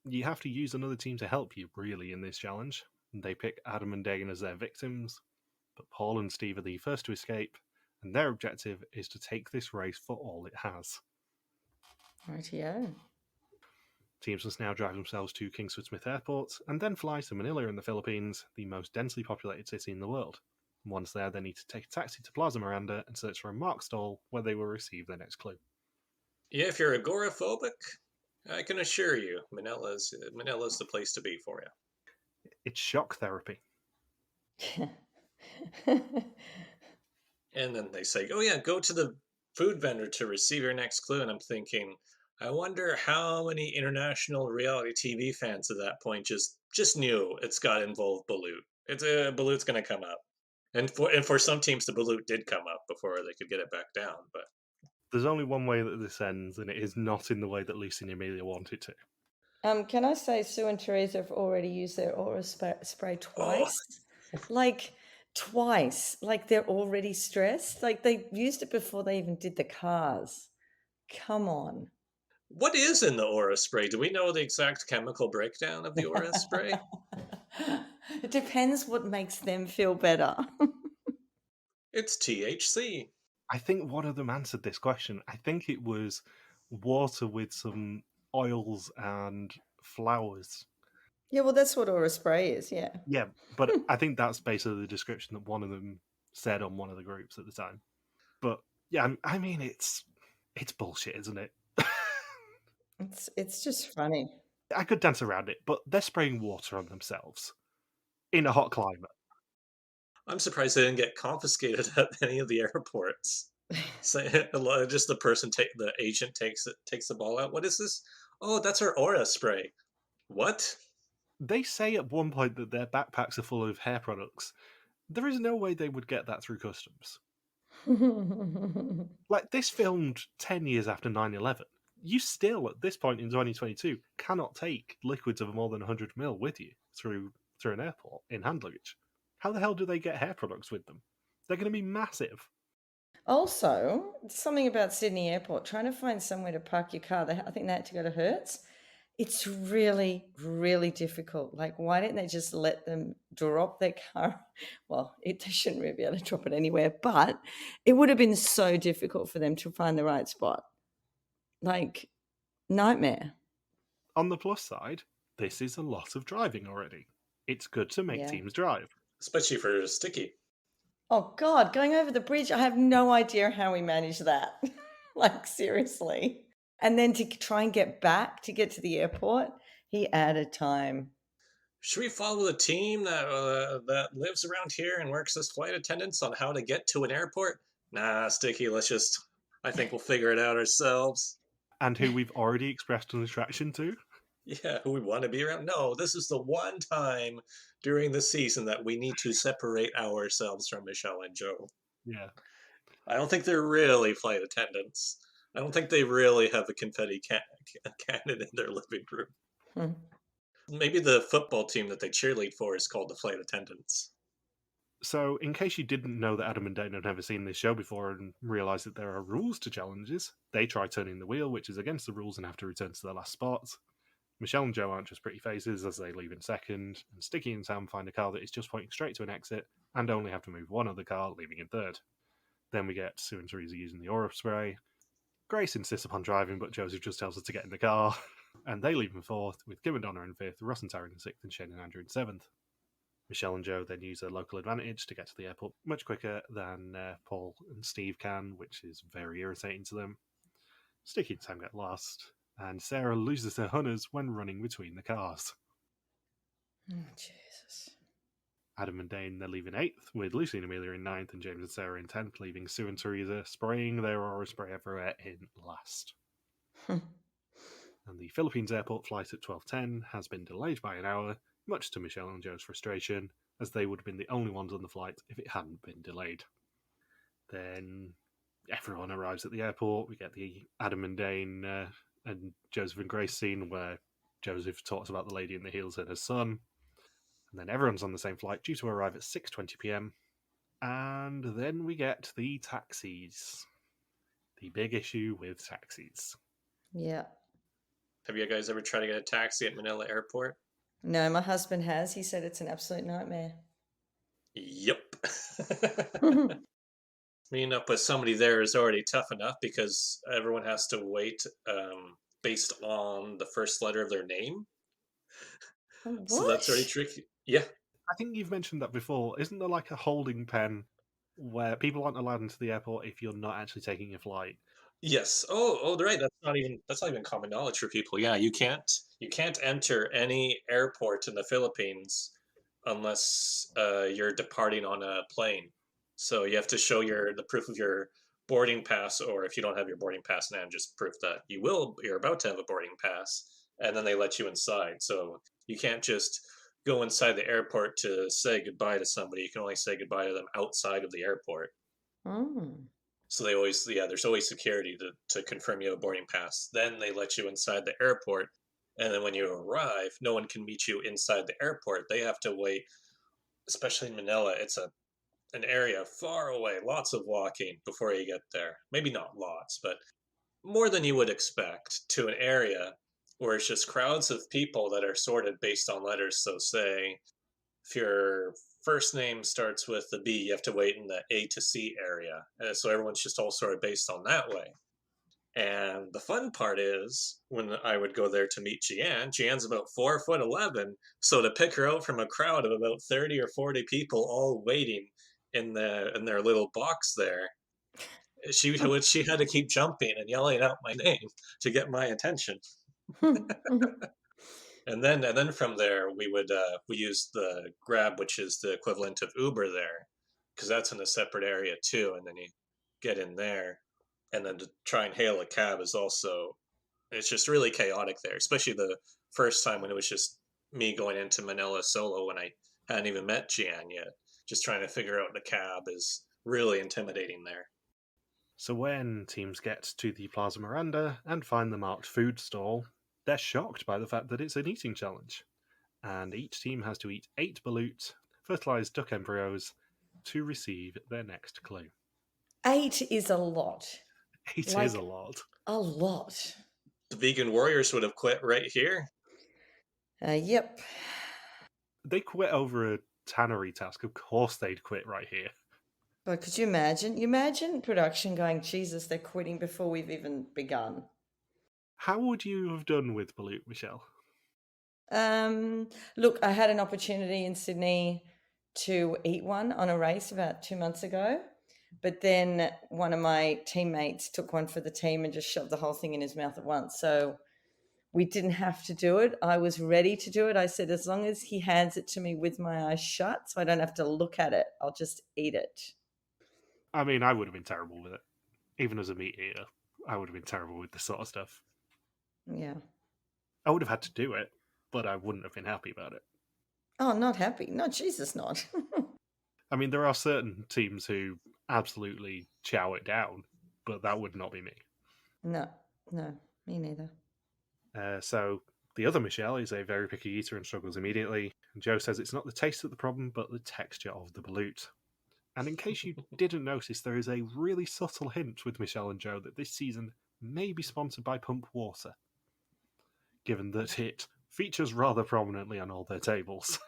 you have to use another team to help you, really, in this challenge. They pick Adam and Dagan as their victims, but Paul and Steve are the first to escape, and their objective is to take this race for all it has. Rightio. Teams must now drive themselves to Kingsford Smith Airport, and then fly to Manila in the Philippines, the most densely populated city in the world. Once there, they need to take a taxi to Plaza Miranda and search for a marked stall where they will receive their next clue. Yeah, if you're agoraphobic, I can assure you, Manila's the place to be for you. It's shock therapy. And then they say, oh yeah, go to the food vendor to receive your next clue. And I'm thinking, I wonder how many international reality TV fans at that point just knew it's got to involve balut. Balut's going to come up. And for some teams, the balut did come up before they could get it back down. But there's only one way that this ends, and it is not in the way that Lucy and Emilia want it to. Can I say Sue and Teresa have already used their aura spray twice? Like, twice. Like, they're already stressed. Like, they used it before they even did the cars. Come on. What is in the aura spray? Do we know the exact chemical breakdown of the aura spray? It depends what makes them feel better. It's THC. I think one of them answered this question. I think it was water with some oils and flowers. Yeah, well, that's what aura spray is, yeah. Yeah, but I think that's basically the description that one of them said on one of the groups at the time. But yeah, I mean, it's bullshit, isn't it? It's just funny. I could dance around it, but they're spraying water on themselves in a hot climate. I'm surprised they didn't get confiscated at any of the airports. So, just the agent takes the ball out. What is this? Oh, that's our aura spray. What? They say at one point that their backpacks are full of hair products. There is no way they would get that through customs. Like, this filmed 10 years after 9/11. You still, at this point in 2022, cannot take liquids of more than 100ml with you through an airport in hand luggage. How the hell do they get hair products with them? They're going to be massive. Also, something about Sydney Airport, trying to find somewhere to park your car. I think they had to go to Hertz. It's really, really difficult. Like, why didn't they just let them drop their car? Well, they shouldn't really be able to drop it anywhere, but it would have been so difficult for them to find the right spot. Like, nightmare. On the plus side, this is a lot of driving already. It's good to make teams drive. Especially for Sticky. Oh, God, going over the bridge, I have no idea how we managed that. Like, seriously. And then to try and get back to get to the airport, he added time. Should we follow the team that lives around here and works as flight attendants on how to get to an airport? Nah, Sticky, I think we'll figure it out ourselves. And who we've already expressed an attraction to? Yeah, who we want to be around? No, this is the one time during the season that we need to separate ourselves from Michelle and Joe. Yeah. I don't think they're really flight attendants. I don't think they really have a confetti cannon in their living room. Maybe the football team that they cheerlead for is called the flight attendants. So, in case you didn't know that Adam and Dana had never seen this show before and realised that there are rules to challenges, they try turning the wheel, which is against the rules, and have to return to their last spot. Michelle and Joe aren't just pretty faces as they leave in second, and Sticky and Sam find a car that is just pointing straight to an exit and only have to move one other car, leaving in third. Then we get Sue and Teresa using the aura spray. Grace insists upon driving, but Joseph just tells her to get in the car. And they leave in fourth, with Kym and Donna in fifth, Ross and Tara in sixth, and Shane and Andrew in seventh. Michelle and Joe then use their local advantage to get to the airport much quicker than Paul and Steve can, which is very irritating to them. Sticky and Sam get lost, and Sarah loses her hunters when running between the cars. Oh, Jesus. Adam and Dane then leave in eighth, with Lucy and Emilia in ninth, and James and Sarah in 10th, leaving Sue and Teresa spraying their aura spray everywhere in last. And the Philippines airport flight at 12:10 has been delayed by an hour, much to Michelle and Joe's frustration, as they would have been the only ones on the flight if it hadn't been delayed. Then everyone arrives at the airport. We get the Adam and Dane and Joseph and Grace scene where Joseph talks about the lady in the heels and her son. And then everyone's on the same flight, due to arrive at 6:20 p.m. And then we get the taxis. The big issue with taxis. Yeah. Have you guys ever tried to get a taxi at Manila Airport? No, my husband has. He said it's an absolute nightmare. Yep. Meeting up with somebody there is already tough enough because everyone has to wait based on the first letter of their name. What? So that's already tricky. Yeah. I think you've mentioned that before. Isn't there like a holding pen where people aren't allowed into the airport if you're not actually taking a flight? Yes. Oh, right. That's not even common knowledge for people. Yeah, you can't enter any airport in the Philippines unless you're departing on a plane. So you have to show the proof of your boarding pass, or if you don't have your boarding pass now, just proof that you're about to have a boarding pass, and then they let you inside. So you can't just go inside the airport to say goodbye to somebody. You can only say goodbye to them outside of the airport. Oh. So there's always security to confirm you have a boarding pass. Then they let you inside the airport. And then when you arrive, no one can meet you inside the airport. They have to wait, especially in Manila. It's an area far away, lots of walking before you get there. Maybe not lots, but more than you would expect, to an area where it's just crowds of people that are sorted based on letters. So say if your first name starts with the B, you have to wait in the A to C area. So everyone's just all sort of based on that way. And the fun part is when I would go there to meet Gianne's about 4'11", so to pick her out from a crowd of about 30 or 40 people all waiting in their little box there, she had to keep jumping and yelling out my name to get my attention. And then from there we used the Grab, which is the equivalent of Uber there, because that's in a separate area too. And then you get in there, and then to try and hail a cab it's just really chaotic there, especially the first time when it was just me going into Manila solo when I hadn't even met Gianne yet. Just trying to figure out the cab is really intimidating there. So when teams get to the Plaza Miranda and find the marked food stall, they're shocked by the fact that it's an eating challenge. And each team has to eat 8 balut, fertilized duck embryos, to receive their next clue. 8 is a lot. 8 Like- is a lot. A lot. The vegan warriors would have quit right here. Yep. They quit over a tannery task. Of course they'd quit right here. But could you imagine? You imagine production going, Jesus, they're quitting before we've even begun. How would you have done with Balut, Michelle? Look, I had an opportunity in Sydney to eat one on a race about 2 months ago, but then one of my teammates took one for the team and just shoved the whole thing in his mouth at once. So we didn't have to do it. I was ready to do it. I said, as long as he hands it to me with my eyes shut, so I don't have to look at it, I'll just eat it. I mean, I would have been terrible with it. Even as a meat eater, I would have been terrible with this sort of stuff. Yeah. I would have had to do it, but I wouldn't have been happy about it. Oh, not happy. No, Jesus, not. I mean, there are certain teams who absolutely chow it down, but that would not be me. No, me neither. So the other Michelle is a very picky eater and struggles immediately. And Joe says it's not the taste of the problem, but the texture of the balut. And in case you didn't notice, there is a really subtle hint with Michelle and Joe that this season may be sponsored by Pump Water, given that it features rather prominently on all their tables.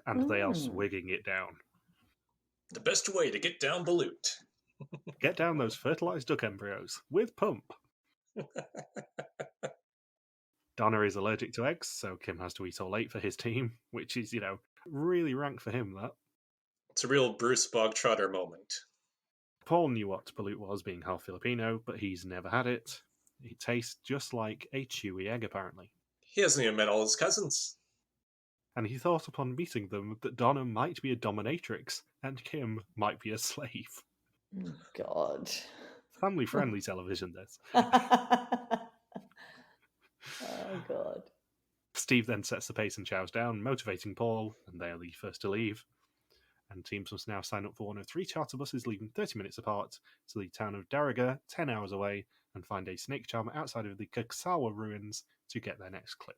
And they are swigging it down. The best way to get down balut. Get down those fertilized duck embryos with Pump. Donna is allergic to eggs, so Kym has to eat all 8 for his team, which is, really rank for him, that. It's a real Bruce Bogtrotter moment. Paul knew what balut was, being half Filipino, but he's never had it. It tastes just like a chewy egg, apparently. He hasn't even met all his cousins. And he thought upon meeting them that Donna might be a dominatrix, and Kym might be a slave. Oh, God. Family-friendly television, this. Oh, God. Steve then sets the pace and chows down, motivating Paul, and they are the first to leave. And teams must now sign up for one of 3 charter buses leaving 30 minutes apart to the town of Daraga, 10 hours away, and find a snake charmer outside of the Kagsawa ruins to get their next clue.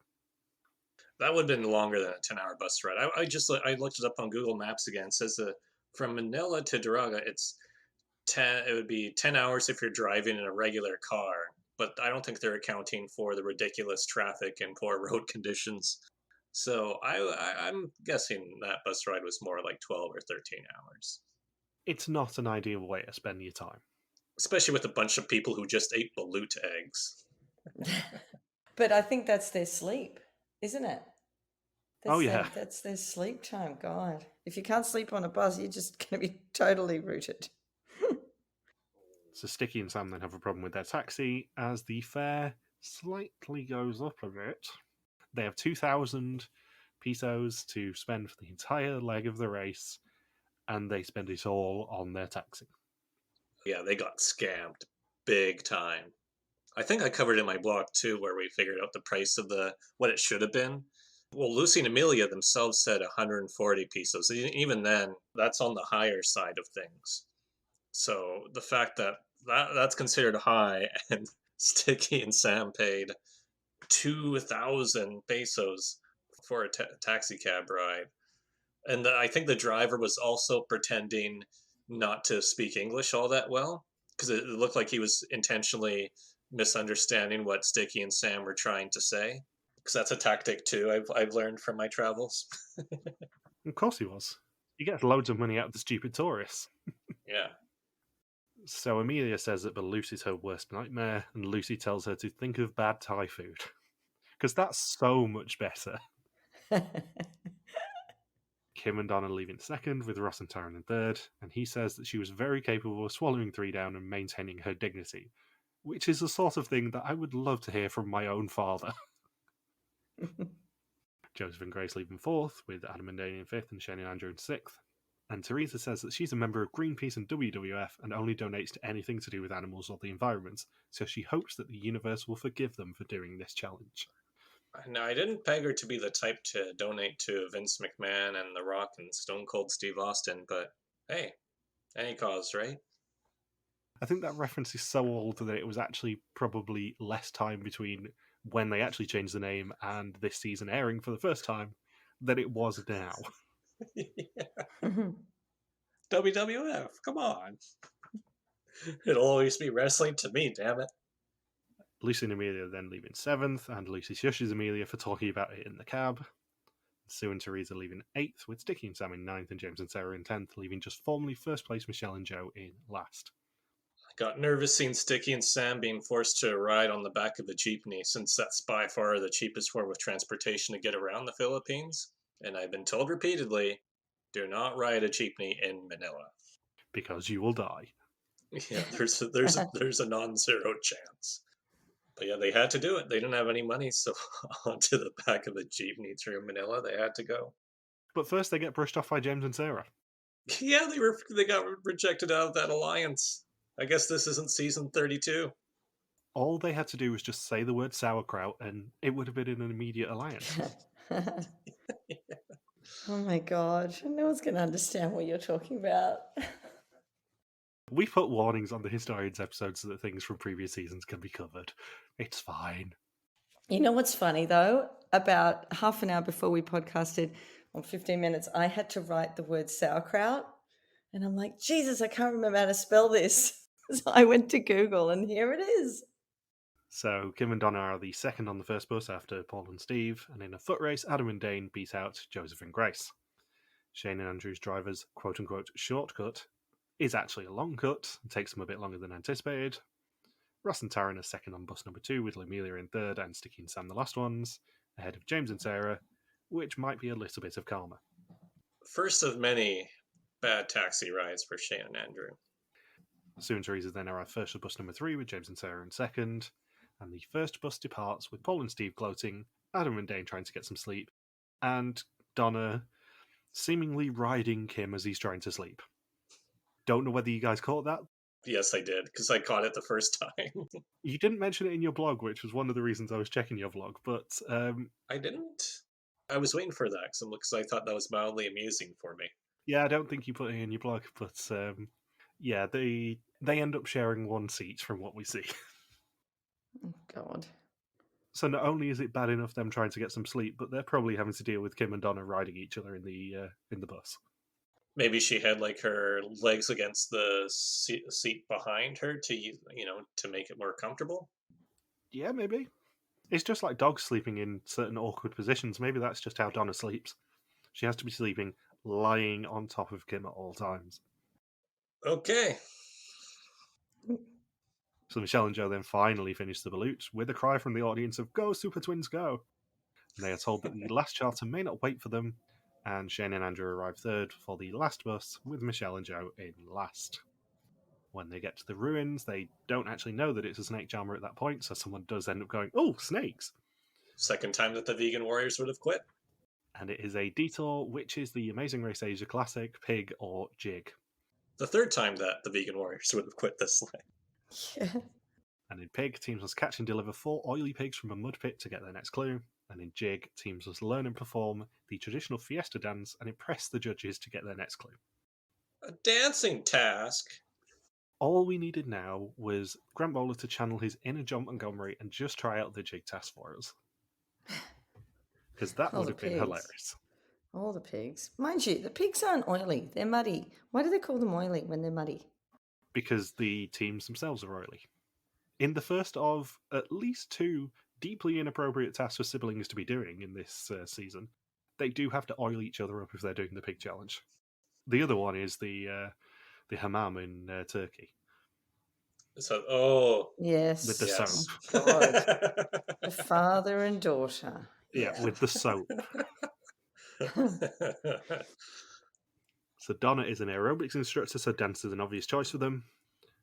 That would have been longer than a 10-hour bus ride. I looked it up on Google Maps again. It says that from Manila to Daraga, it would be 10 hours if you're driving in a regular car. But I don't think they're accounting for the ridiculous traffic and poor road conditions. So I'm guessing that bus ride was more like 12 or 13 hours. It's not an ideal way to spend your time. Especially with a bunch of people who just ate balut eggs. But I think that's their sleep, isn't it? That's their sleep time. God, if you can't sleep on a bus, you're just going to be totally rooted. So Sticky and Sam then have a problem with their taxi as the fare slightly goes up a bit. They have 2,000 pesos to spend for the entire leg of the race, and they spend it all on their taxi. Yeah, they got scammed big time. I think I covered in my blog too, where we figured out the price of what it should have been. Well, Lucy and Emilia themselves said 140 pesos. Even then, that's on the higher side of things. So the fact that that's considered high, and Sticky and Sam paid 2,000 pesos for a taxi cab ride. And I think the driver was also pretending not to speak English all that well, because it looked like he was intentionally misunderstanding what Sticky and Sam were trying to say. Because that's a tactic too, I've learned from my travels. Of course he was. He gets loads of money out of the stupid tourists. Yeah. So Emilia says that balut is her worst nightmare, and Lucy tells her to think of bad Thai food. Because that's so much better. Kym and Donna leave in second, with Ross and Taryn in third, and he says that she was very capable of swallowing 3 down and maintaining her dignity, which is the sort of thing that I would love to hear from my own father. Joseph and Grace leave in fourth, with Adam and Danny in fifth and Shane and Andrew in sixth. And Teresa says that she's a member of Greenpeace and WWF and only donates to anything to do with animals or the environment, so she hopes that the universe will forgive them for doing this challenge. Now, I didn't peg her to be the type to donate to Vince McMahon and The Rock and Stone Cold Steve Austin, but hey, any cause, right? I think that reference is so old that it was actually probably less time between when they actually changed the name and this season airing for the first time than it was now. Yeah. WWF. Come on. It'll always be wrestling to me, damn it. Lucy and Emilia then leaving 7th, and Lucy shushes Emilia for talking about it in the cab. Sue and Teresa leaving 8th, with Sticky and Sam in 9th, and James and Sarah in 10th, leaving just formerly first place Michelle and Joe in last. I got nervous seeing Sticky and Sam being forced to ride on the back of a jeepney, since that's by far the cheapest form of transportation to get around the Philippines. And I've been told repeatedly, do not ride a jeepney in Manila. Because you will die. Yeah, there's a non-zero chance. But yeah, they had to do it. They didn't have any money, so onto the back of a jeepney through Manila, they had to go. But first they get brushed off by James and Sarah. Yeah, they got rejected out of that alliance. I guess this isn't season 32. All they had to do was just say the word sauerkraut, and it would have been an immediate alliance. Oh my god, no one's going to understand what you're talking about. We put warnings on the Historians episodes so that things from previous seasons can be covered. It's fine. You know what's funny though? About half an hour before we podcasted, or 15 minutes, I had to write the word sauerkraut. And I'm like, Jesus, I can't remember how to spell this. So I went to Google and here it is. So Kym and Donna are the second on the first bus after Paul and Steve, and in a foot race, Adam and Dane beat out Joseph and Grace. Shane and Andrew's driver's quote-unquote shortcut is actually a long cut and takes them a bit longer than anticipated. Ross and Taryn are second on bus number 2, with Emilia in third and Sticky and Sam the last ones, ahead of James and Sarah, which might be a little bit of karma. First of many bad taxi rides for Shane and Andrew. Sue and Teresa then arrive first at bus number 3, with James and Sarah in second, and the first bus departs with Paul and Steve gloating, Adam and Dane trying to get some sleep, and Donna seemingly riding Kym as he's trying to sleep. Don't know whether you guys caught that. Yes, I did, because I caught it the first time. You didn't mention it in your blog, which was one of the reasons I was checking your blog, but... I didn't? I was waiting for that, because I thought that was mildly amusing for me. Yeah, I don't think you put it in your blog, but yeah, they end up sharing one seat from what we see. Oh, God. So not only is it bad enough them trying to get some sleep, but they're probably having to deal with Kym and Donna riding each other in the bus. Maybe she had like her legs against the seat behind her to make it more comfortable. Yeah, maybe. It's just like dogs sleeping in certain awkward positions. Maybe that's just how Donna sleeps. She has to be sleeping lying on top of Kym at all times. Okay. So Michelle and Joe then finally finish the balut with a cry from the audience of "Go, Super Twins, go!" And they are told that the last charter may not wait for them, and Shane and Andrew arrive third for the last bus, with Michelle and Joe in last. When they get to the ruins, they don't actually know that it's a snake charmer at that point, so someone does end up going, "Oh, snakes!" Second time that the vegan warriors would have quit. And it is a detour, which is the Amazing Race Asia Classic, Pig, or Jig. The third time that the vegan warriors would have quit this line. Yeah. And in Pig, teams must catch and deliver 4 oily pigs from a mud pit to get their next clue. And in Jig, teams must learn and perform the traditional fiesta dance and impress the judges to get their next clue. A dancing task? All we needed now was Grant Bowler to channel his inner John Montgomery and just try out the Jig task for us. Because that would have been hilarious. All the pigs. Mind you, the pigs aren't oily. They're muddy. Why do they call them oily when they're muddy? Because the teams themselves are oily. In the first of at least 2 deeply inappropriate tasks for siblings to be doing in this season, they do have to oil each other up if they're doing the pig challenge. The other one is the hammam in Turkey. So, yes, with the soap. God. The father and daughter. Yeah, with the soap. So Donna is an aerobics instructor, so dance is an obvious choice for them.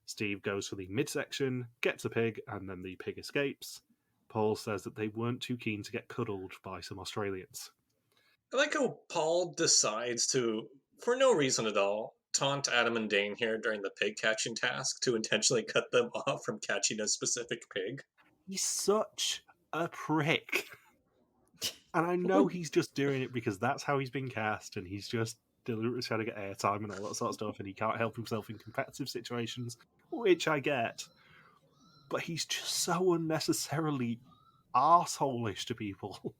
Steve goes for the midsection, gets a pig, and then the pig escapes. Paul says that they weren't too keen to get cuddled by some Australians. I like how Paul decides to, for no reason at all, taunt Adam and Dane here during the pig catching task to intentionally cut them off from catching a specific pig. He's such a prick. And I know he's just doing it because that's how he's been cast, and he's just deliberately trying to get airtime and all that sort of stuff, and he can't help himself in competitive situations, which I get. But he's just so unnecessarily arsehole-ish to people.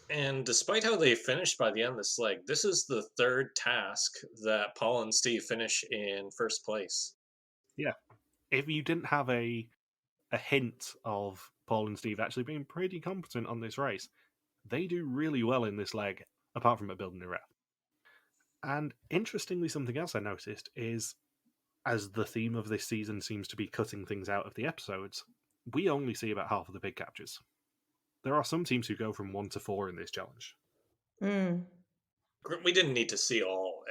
And despite how they finished by the end of this leg, this is the third task that Paul and Steve finish in first place. Yeah. If you didn't have a hint of Paul and Steve actually being pretty competent on this race, they do really well in this leg, apart from at building a rep. And interestingly, something else I noticed is, as the theme of this season seems to be cutting things out of the episodes, we only see about half of the pig captures. There are some teams who go from 1 to 4 in this challenge. We didn't need to see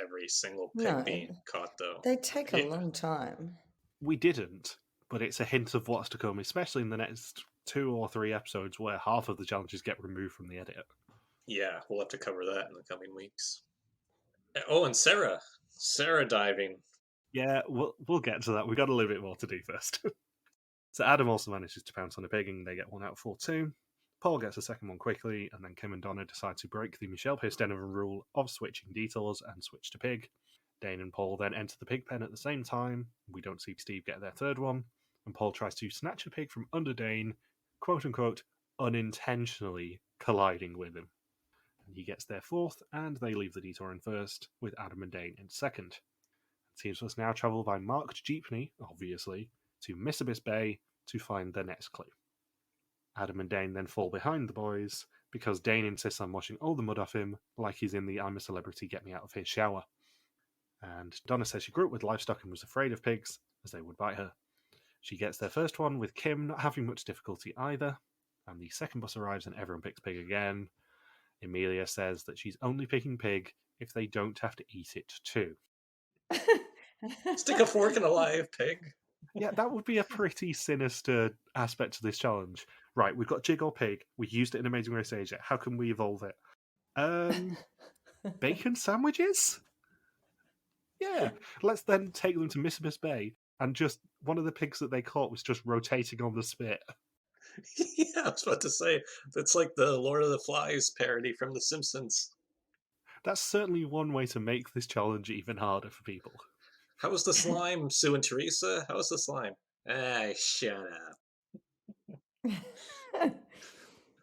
every single pig No, being caught, though. they take a long time. We didn't, but it's a hint of what's to come, especially in the next 2 or 3 episodes where half of the challenges get removed from the edit. Yeah, we'll have to cover that in the coming weeks. Oh, and Sarah diving. Yeah, we'll get to that. We've got a little bit more to do first. So Adam also manages to pounce on a pig, and they get 1 out of 4 too. Paul gets a second one quickly, and then Kym and Donna decide to break the Michelle Pierce Donovan rule of switching detours and switch to pig. Dane and Paul then enter the pig pen at the same time. We don't see Steve get their third one, and Paul tries to snatch a pig from under Dane, quote-unquote, unintentionally colliding with him. And he gets their fourth, and they leave the detour in first, with Adam and Dane in second. Teams must now travel by marked jeepney, obviously, to Miss Abyss Bay to find their next clue. Adam and Dane then fall behind the boys because Dane insists on washing all the mud off him like he's in the I'm a Celebrity Get Me Out of Here shower. And Donna says she grew up with livestock and was afraid of pigs, as they would bite her. She gets their first one, with Kym not having much difficulty either, and the second bus arrives and everyone picks pig again. Emilia says that she's only picking pig if they don't have to eat it too. Stick a fork in a live pig. Yeah, that would be a pretty sinister aspect to this challenge. Right, we've got Jig or Pig. We used it in Amazing Race Asia. How can we evolve it? Bacon sandwiches? Yeah. Let's then take them to Miss Abyss Bay, and just one of the pigs that they caught was just rotating on the spit. Yeah, I was about to say, that's like the Lord of the Flies parody from The Simpsons. That's certainly one way to make this challenge even harder for people. How was the slime, Sue and Teresa? How was the slime? Shut up.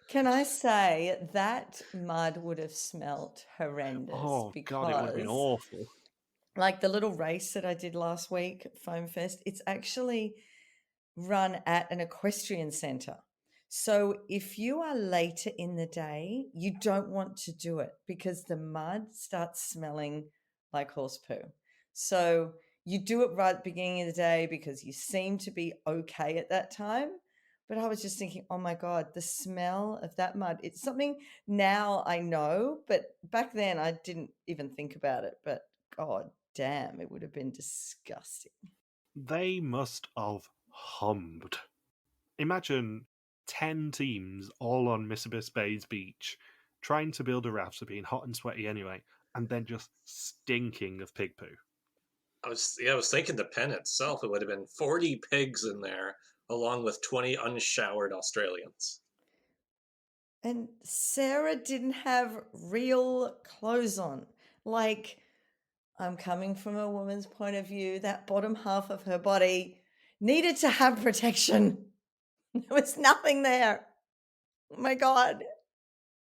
Can I say that mud would have smelt horrendous? Oh, because, God, it would have been awful. Like the little race that I did last week at Foam Fest, it's actually run at an equestrian centre. So if you are later in the day, you don't want to do it because the mud starts smelling like horse poo. So you do it right at the beginning of the day because you seem to be okay at that time. But I was just thinking, oh my God, the smell of that mud. It's something now I know, but back then I didn't even think about it. But God damn, it would have been disgusting. They must have hummed. Imagine 10 teams all on Miss Abyss Bay's beach trying to build a raft, so being hot and sweaty anyway, and then just stinking of pig poo. I was thinking the pen itself, it would have been 40 pigs in there, along with 20 unshowered Australians. And Sarah didn't have real clothes on. Like, I'm coming from a woman's point of view, that bottom half of her body needed to have protection. There was nothing there. Oh my God.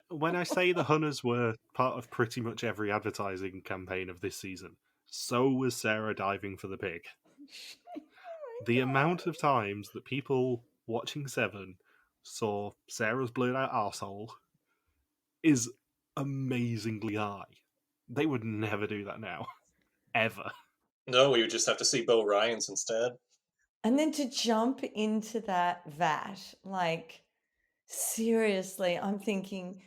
When I say the Hunters were part of pretty much every advertising campaign of this season, so was Sarah diving for the pig. The amount of times that people watching Seven saw Sarah's blurred out arsehole is amazingly high. They would never do that now. Ever. No, we would just have to see Bo Ryan's instead. And then to jump into that vat, like, seriously, I'm thinking,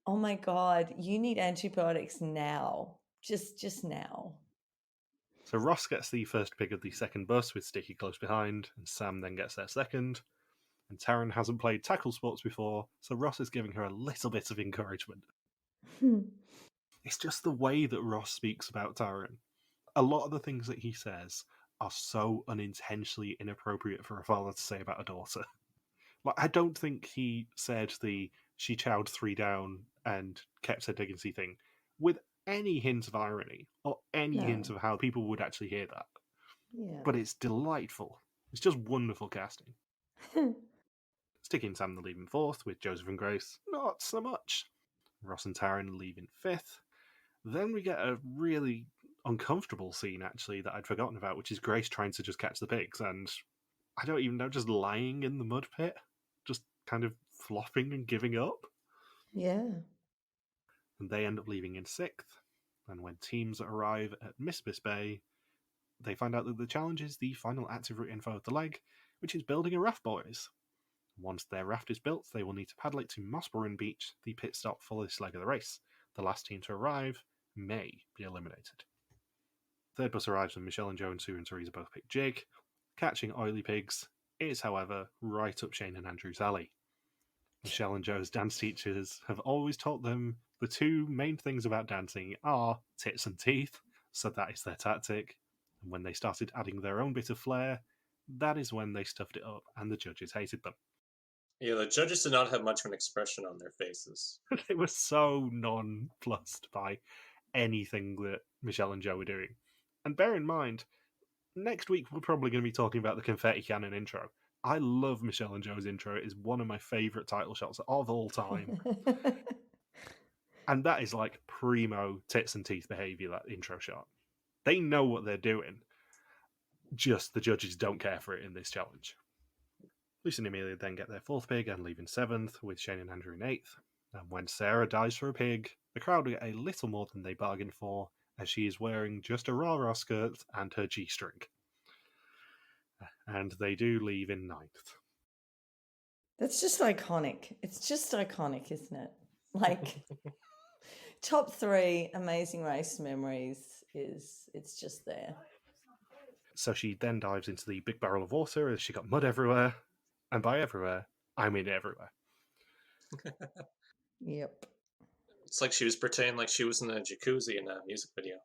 oh my God, you need antibiotics now. Just now. So Ross gets the first pig of the second bus with Sticky close behind, and Sam then gets their second. And Taryn hasn't played tackle sports before, so Ross is giving her a little bit of encouragement. It's just the way that Ross speaks about Taryn. A lot of the things that he says are so unintentionally inappropriate for a father to say about a daughter. Like, I don't think he said the she chowed 3 down and kept her dignity thing with any hint of irony or any hint of how people would actually hear that. Yeah. But it's delightful. It's just wonderful casting. Sticky and Sam the lead in fourth, with Joseph and Grace not so much. Ross and Taryn leaving 5th. Then we get a really uncomfortable scene, actually, that I'd forgotten about, which is Grace trying to just catch the pigs, and I don't even know, just lying in the mud pit, just kind of flopping and giving up. Yeah. And they end up leaving in 6th. And when teams arrive at Mispis Bay, they find out that the challenge is the final active route info of the leg, which is building a raft, boys. Once their raft is built, they will need to paddle it to Mossburn Beach, the pit stop for this leg of the race. The last team to arrive may be eliminated. Third bus arrives and Michelle and Joe and Sue and Teresa both pick Jig. Catching oily pigs is, however, right up Shane and Andrew's alley. Michelle and Joe's dance teachers have always taught them the two main things about dancing are tits and teeth, so that is their tactic. And when they started adding their own bit of flair, that is when they stuffed it up and the judges hated them. Yeah, the judges did not have much of an expression on their faces. They were so nonplussed by anything that Michelle and Joe were doing. And bear in mind, next week we're probably going to be talking about the confetti cannon intro. I love Michelle and Joe's intro. It is one of my favourite title shots of all time. And that is like primo tits and teeth behaviour, that intro shot. They know what they're doing. Just the judges don't care for it in this challenge. Lucy and Emilia then get their 4th pig and leave in 7th, with Shane and Andrew in 8th. And when Sarah dies for a pig, the crowd get a little more than they bargained for, as she is wearing just a rah-rah skirt and her G-string. And they do leave in 9th. That's just iconic. It's just iconic, isn't it? Like, top 3 Amazing Race memories it's just there. So she then dives into the big barrel of water as she got mud everywhere. And by everywhere, I mean everywhere. Yep. It's like she was pretending like she was in a jacuzzi in a music video.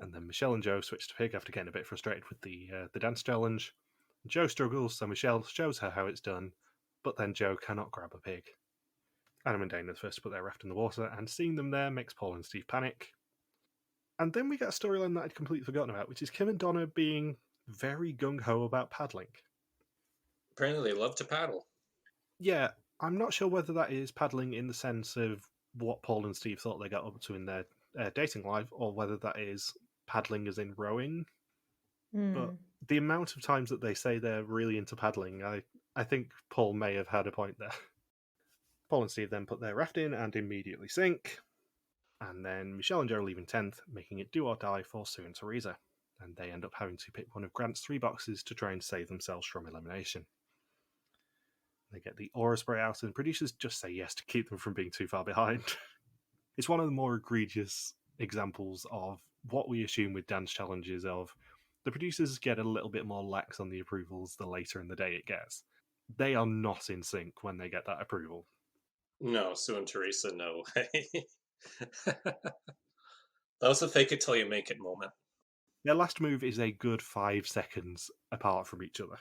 And then Michelle and Joe switch to pig after getting a bit frustrated with the dance challenge. Joe struggles, so Michelle shows her how it's done, but then Joe cannot grab a pig. Adam and Dana are the first to put their raft in the water, and seeing them there makes Paul and Steve panic. And then we get a storyline that I'd completely forgotten about, which is Kym and Donna being very gung-ho about paddling. Apparently they love to paddle. Yeah, I'm not sure whether that is paddling in the sense of what Paul and Steve thought they got up to in their dating life, or whether that is paddling as in rowing. But the amount of times that they say they're really into paddling, I think Paul may have had a point there. Paul and Steve then put their raft in and immediately sink. And then Michelle and Joe leave in 10th, making it do or die for Sue and Teresa. And they end up having to pick one of Grant's 3 boxes to try and save themselves from elimination. They get the aura spray out, and producers just say yes to keep them from being too far behind. It's one of the more egregious examples of what we assume with dance challenges of the producers get a little bit more lax on the approvals the later in the day it gets. They are not in sync when they get that approval. No, Sue and Teresa, no way. That was a fake it till you make it moment. Their last move is a good 5 seconds apart from each other.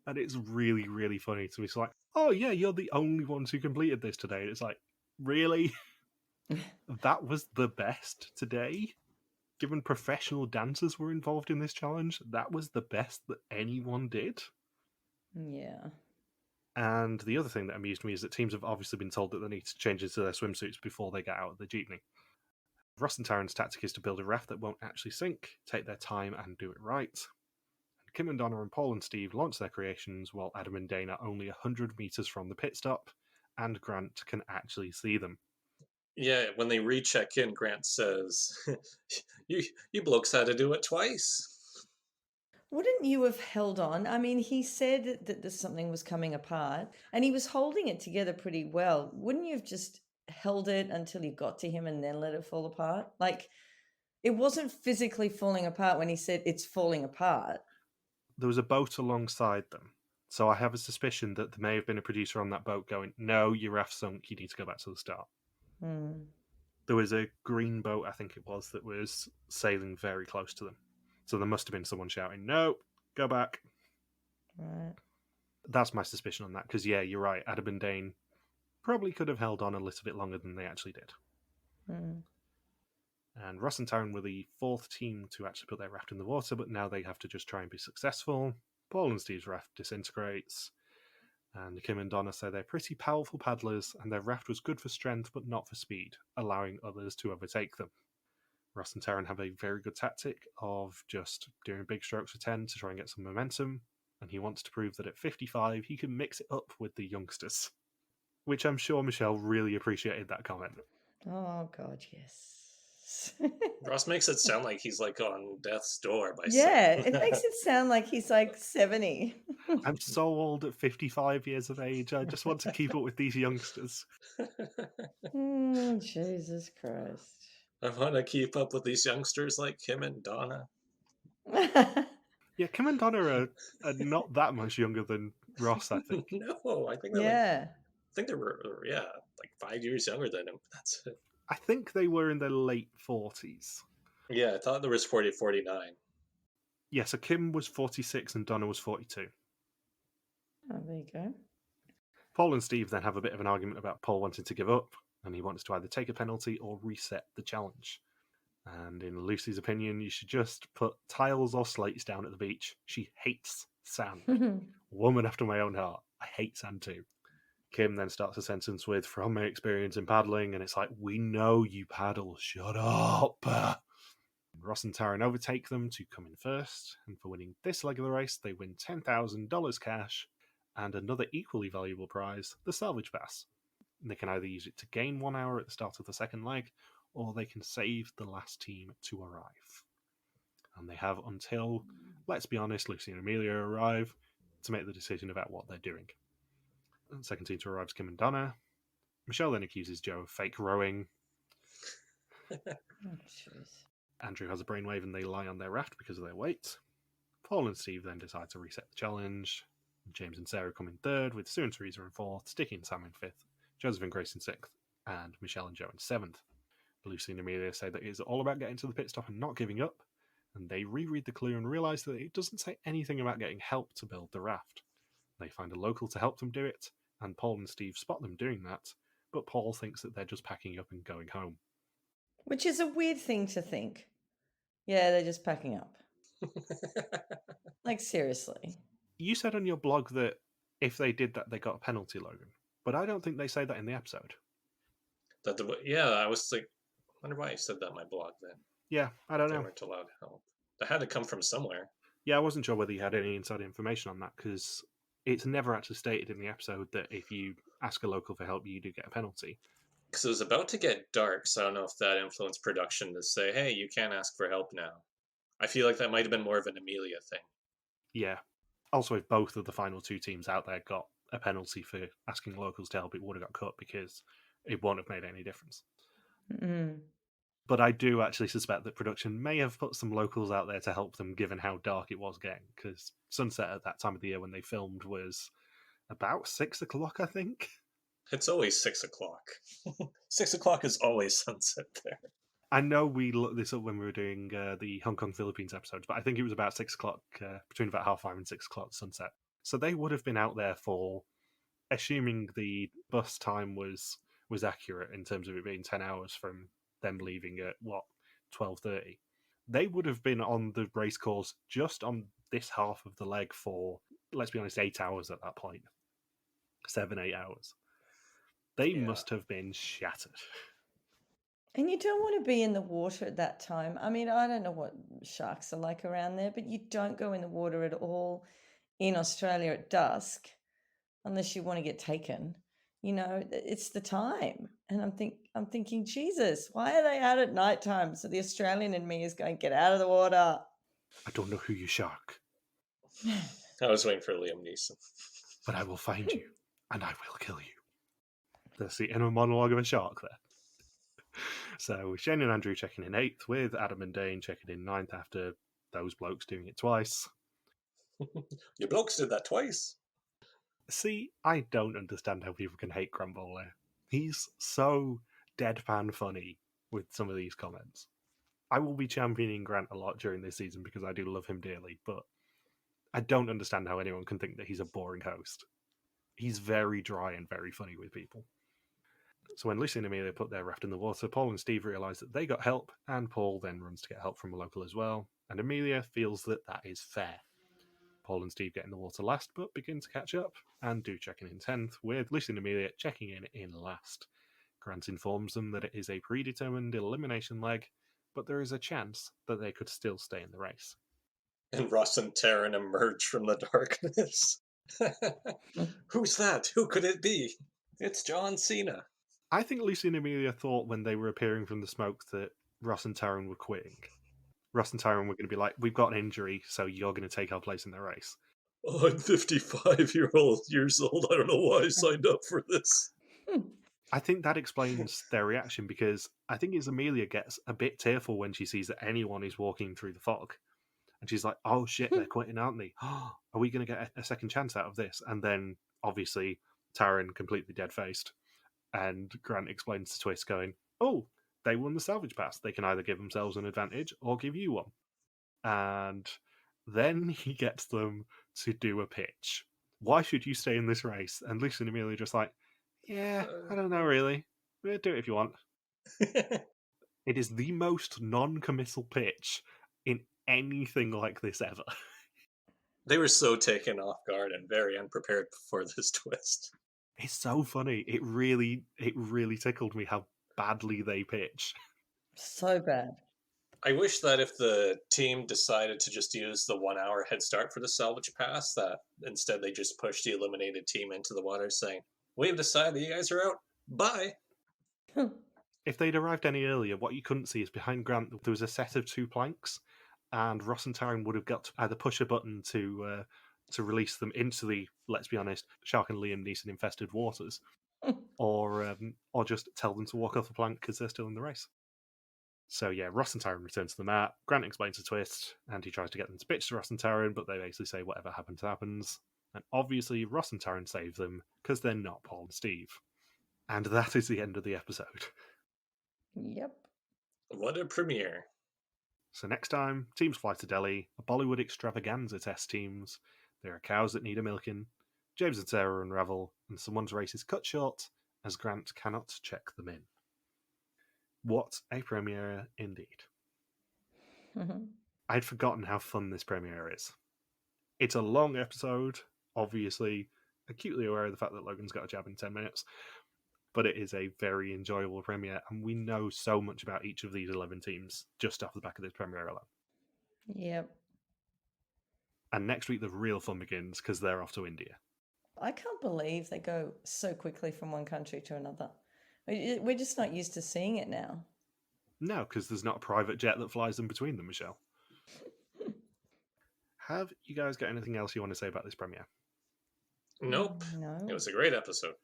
And it's really, really funny to me. It's like, oh yeah, you're the only ones who completed this today. And it's like, really? That was the best today? Given professional dancers were involved in this challenge, that was the best that anyone did? Yeah. And the other thing that amused me is that teams have obviously been told that they need to change into their swimsuits before they get out of the jeepney. Ross and Taryn's tactic is to build a raft that won't actually sink, take their time and do it right. And Kym and Donna and Paul and Steve launch their creations while Adam and Dana are only 100 metres from the pit stop, and Grant can actually see them. Yeah, when they recheck in, Grant says, you blokes had to do it twice. Wouldn't you have held on? I mean, he said that something was coming apart, and he was holding it together pretty well. Wouldn't you have just held it until you got to him and then let it fall apart? Like, it wasn't physically falling apart when he said it's falling apart. There was a boat alongside them, so I have a suspicion that there may have been a producer on that boat going, no, your raft sunk, you need to go back to the start. There was a green boat, I think it was, that was sailing very close to them. So there must have been someone shouting, no, go back. Right. That's my suspicion on that, because yeah, you're right, Adam and Dane probably could have held on a little bit longer than they actually did. And Ross and Taryn were the 4th team to actually put their raft in the water, but now they have to just try and be successful. Paul and Steve's raft disintegrates. And Kym and Donna say they're pretty powerful paddlers, and their raft was good for strength but not for speed, allowing others to overtake them. Ross and Taryn have a very good tactic of just doing big strokes for 10 to try and get some momentum, and he wants to prove that at 55 he can mix it up with the youngsters. Which I'm sure Michelle really appreciated that comment. Oh, God, yes. Ross makes it sound like he's like on death's door by Yeah, saying it makes it sound like he's like 70. I'm so old at 55 years of age, I just want to keep up with these youngsters. Jesus Christ. I want to keep up with these youngsters like Kym and Donna. Yeah, Kym and Donna are not that much younger than Ross, I think. No, I think they're Yeah. I think they were, like 5 years younger than him. That's it. I think they were in their late 40s. Yeah, I thought there was 40, 49. Yeah, so Kym was 46 and Donna was 42. Oh, there you go. Paul and Steve then have a bit of an argument about Paul wanting to give up, and he wants to either take a penalty or reset the challenge. And in Lucy's opinion, you should just put tiles or slates down at the beach. She hates sand. Woman after my own heart. I hate sand too. Kym then starts a sentence with, from my experience in paddling, and it's like, we know you paddle, shut up. Ross and Taryn overtake them to come in first, and for winning this leg of the race, they win $10,000 cash and another equally valuable prize, the Salvage Pass. And they can either use it to gain 1 hour at the start of the second leg, or they can save the last team to arrive. And they have until, let's be honest, Lucy and Emilia arrive to make the decision about what they're doing. And the second team to arrive is Kym and Donna. Michelle then accuses Joe of fake rowing. Oh, jeez. Andrew has a brainwave and they lie on their raft because of their weight. Paul and Steve then decide to reset the challenge. James and Sarah come in third, with Sue and Teresa in fourth, Sticky and Sam in fifth, Joseph and Grace in sixth, and Michelle and Joe in seventh. Lucy and Emilia say that it's all about getting to the pit stop and not giving up, and they reread the clue and realise that it doesn't say anything about getting help to build the raft. They find a local to help them do it, and Paul and Steve spot them doing that, but Paul thinks that they're just packing up and going home. Which is a weird thing to think. Yeah, they're just packing up. Like, seriously. You said on your blog that if they did that, they got a penalty, Logan, but I don't think they say that in the episode. I was like, I wonder why you said that in my blog then. Yeah, I don't know. They weren't allowed help. That had to come from somewhere. Yeah, I wasn't sure whether you had any inside information on that, because it's never actually stated in the episode that if you ask a local for help, you do get a penalty. Because it was about to get dark, so I don't know if that influenced production to say, hey, you can't ask for help now. I feel like that might have been more of an Emilia thing. Yeah. Also, if both of the final two teams out there got a penalty for asking locals to help, it would have got cut because it won't have made any difference. Mm. But I do actually suspect that production may have put some locals out there to help them, given how dark it was getting, because sunset at that time of the year when they filmed was about 6 o'clock, I think. It's always 6 o'clock. 6 o'clock is always sunset there. I know we looked this up when we were doing the Hong Kong Philippines episodes, but I think it was about 6 o'clock, between about 5:30 and 6 o'clock sunset. So they would have been out there for, assuming the bus time was accurate in terms of it being 10 hours from them leaving at, 12:30. They would have been on the race course just on this half of the leg for, let's be honest, 8 hours at that point. 7-8 hours. They must have been shattered. And you don't want to be in the water at that time. I mean, I don't know what sharks are like around there, but you don't go in the water at all in Australia at dusk unless you want to get taken. You know, it's the time. And I'm thinking, Jesus, why are they out at night time? So the Australian in me is going, get out of the water. I don't know who you shark, I was waiting for Liam Neeson. but I will find you and I will kill you. That's the inner monologue of a shark there. So Shane and Andrew checking in 8th, with Adam and Dane checking in 9th after those blokes doing it twice. You blokes did that twice. See, I don't understand how people can hate Grant Bowler. He's so deadpan funny with some of these comments. I will be championing Grant a lot during this season because I do love him dearly, but I don't understand how anyone can think that he's a boring host. He's very dry and very funny with people. So when Lucy and Emilia put their raft in the water, Paul and Steve realise that they got help, and Paul then runs to get help from a local as well, and Emilia feels that that is fair. Paul and Steve get in the water last, but begin to catch up and do check in 10th, with Lucy and Emilia checking in last. Grant informs them that it is a predetermined elimination leg, but there is a chance that they could still stay in the race. And Ross and Taryn emerge from the darkness. Who's that? Who could it be? It's John Cena. I think Lucy and Emilia thought when they were appearing from the smoke that Ross and Taryn were quitting. Ross and Taryn were going to be like, we've got an injury, so you're going to take our place in the race. Oh, I'm 55 years old. I don't know why I signed up for this. I think that explains their reaction, because I think it's Emilia gets a bit tearful when she sees that anyone is walking through the fog. And she's like, oh shit, they're quitting, aren't they? Are we going to get a second chance out of this? And then, obviously, Taryn completely dead-faced. And Grant explains the twist, going, oh, they won the Salvage Pass. They can either give themselves an advantage or give you one. And then he gets them to do a pitch. Why should you stay in this race? And Lucy and Emilia are just like, yeah, I don't know, really. Do it if you want. It is the most non-committal pitch in anything like this ever. They were so taken off guard and very unprepared for this twist. It's so funny. It really tickled me how badly they pitch. So bad. I wish that if the team decided to just use the 1 hour head start for the Salvage Pass, that instead they just pushed the eliminated team into the water saying, we've decided that you guys are out. Bye. If they'd arrived any earlier, what you couldn't see is behind Grant there was a set of 2 planks, and Ross and Taryn would have got to either push a button to release them into the, let's be honest, Shark and Liam Neeson infested waters, or just tell them to walk off the plank because they're still in the race. So yeah, Ross and Taryn return to the mat. Grant explains the twist, and he tries to get them to pitch to Ross and Taryn, but they basically say whatever happens, happens. And obviously Ross and Taryn save them because they're not Paul and Steve. And that is the end of the episode. Yep. What a premiere. So next time, teams fly to Delhi. A Bollywood extravaganza test teams. There are cows that need a milking. James and Sarah unravel, and someone's race is cut short as Grant cannot check them in. What a premiere indeed. I'd forgotten how fun this premiere is. It's a long episode, obviously, acutely aware of the fact that Logan's got a jab in 10 minutes, but it is a very enjoyable premiere, and we know so much about each of these 11 teams just off the back of this premiere alone. Yep. And next week the real fun begins because they're off to India. I can't believe they go so quickly from one country to another. We're just not used to seeing it now. No, because there's not a private jet that flies them between them, Michelle. Have you guys got anything else you want to say about this premiere? Nope. No. It was a great episode.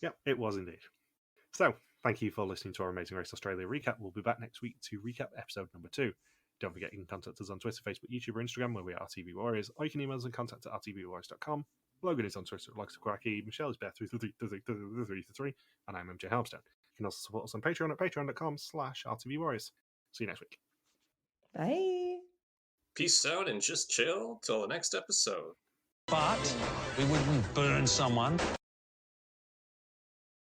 Yep, it was indeed. So, thank you for listening to our Amazing Race Australia recap. We'll be back next week to recap episode number 2. Don't forget you can contact us on Twitter, Facebook, YouTube, or Instagram, where we are RTV Warriors, or you can email us and contact at rtvwarriors.com. Logan is on Twitter at Likes of Quacky, Michelle is Beth333, and I'm MJ Harmstone. You can also support us on Patreon at patreon.com/rtvwarriors. See you next week. Bye. Peace out and just chill till the next episode. But we wouldn't burn someone.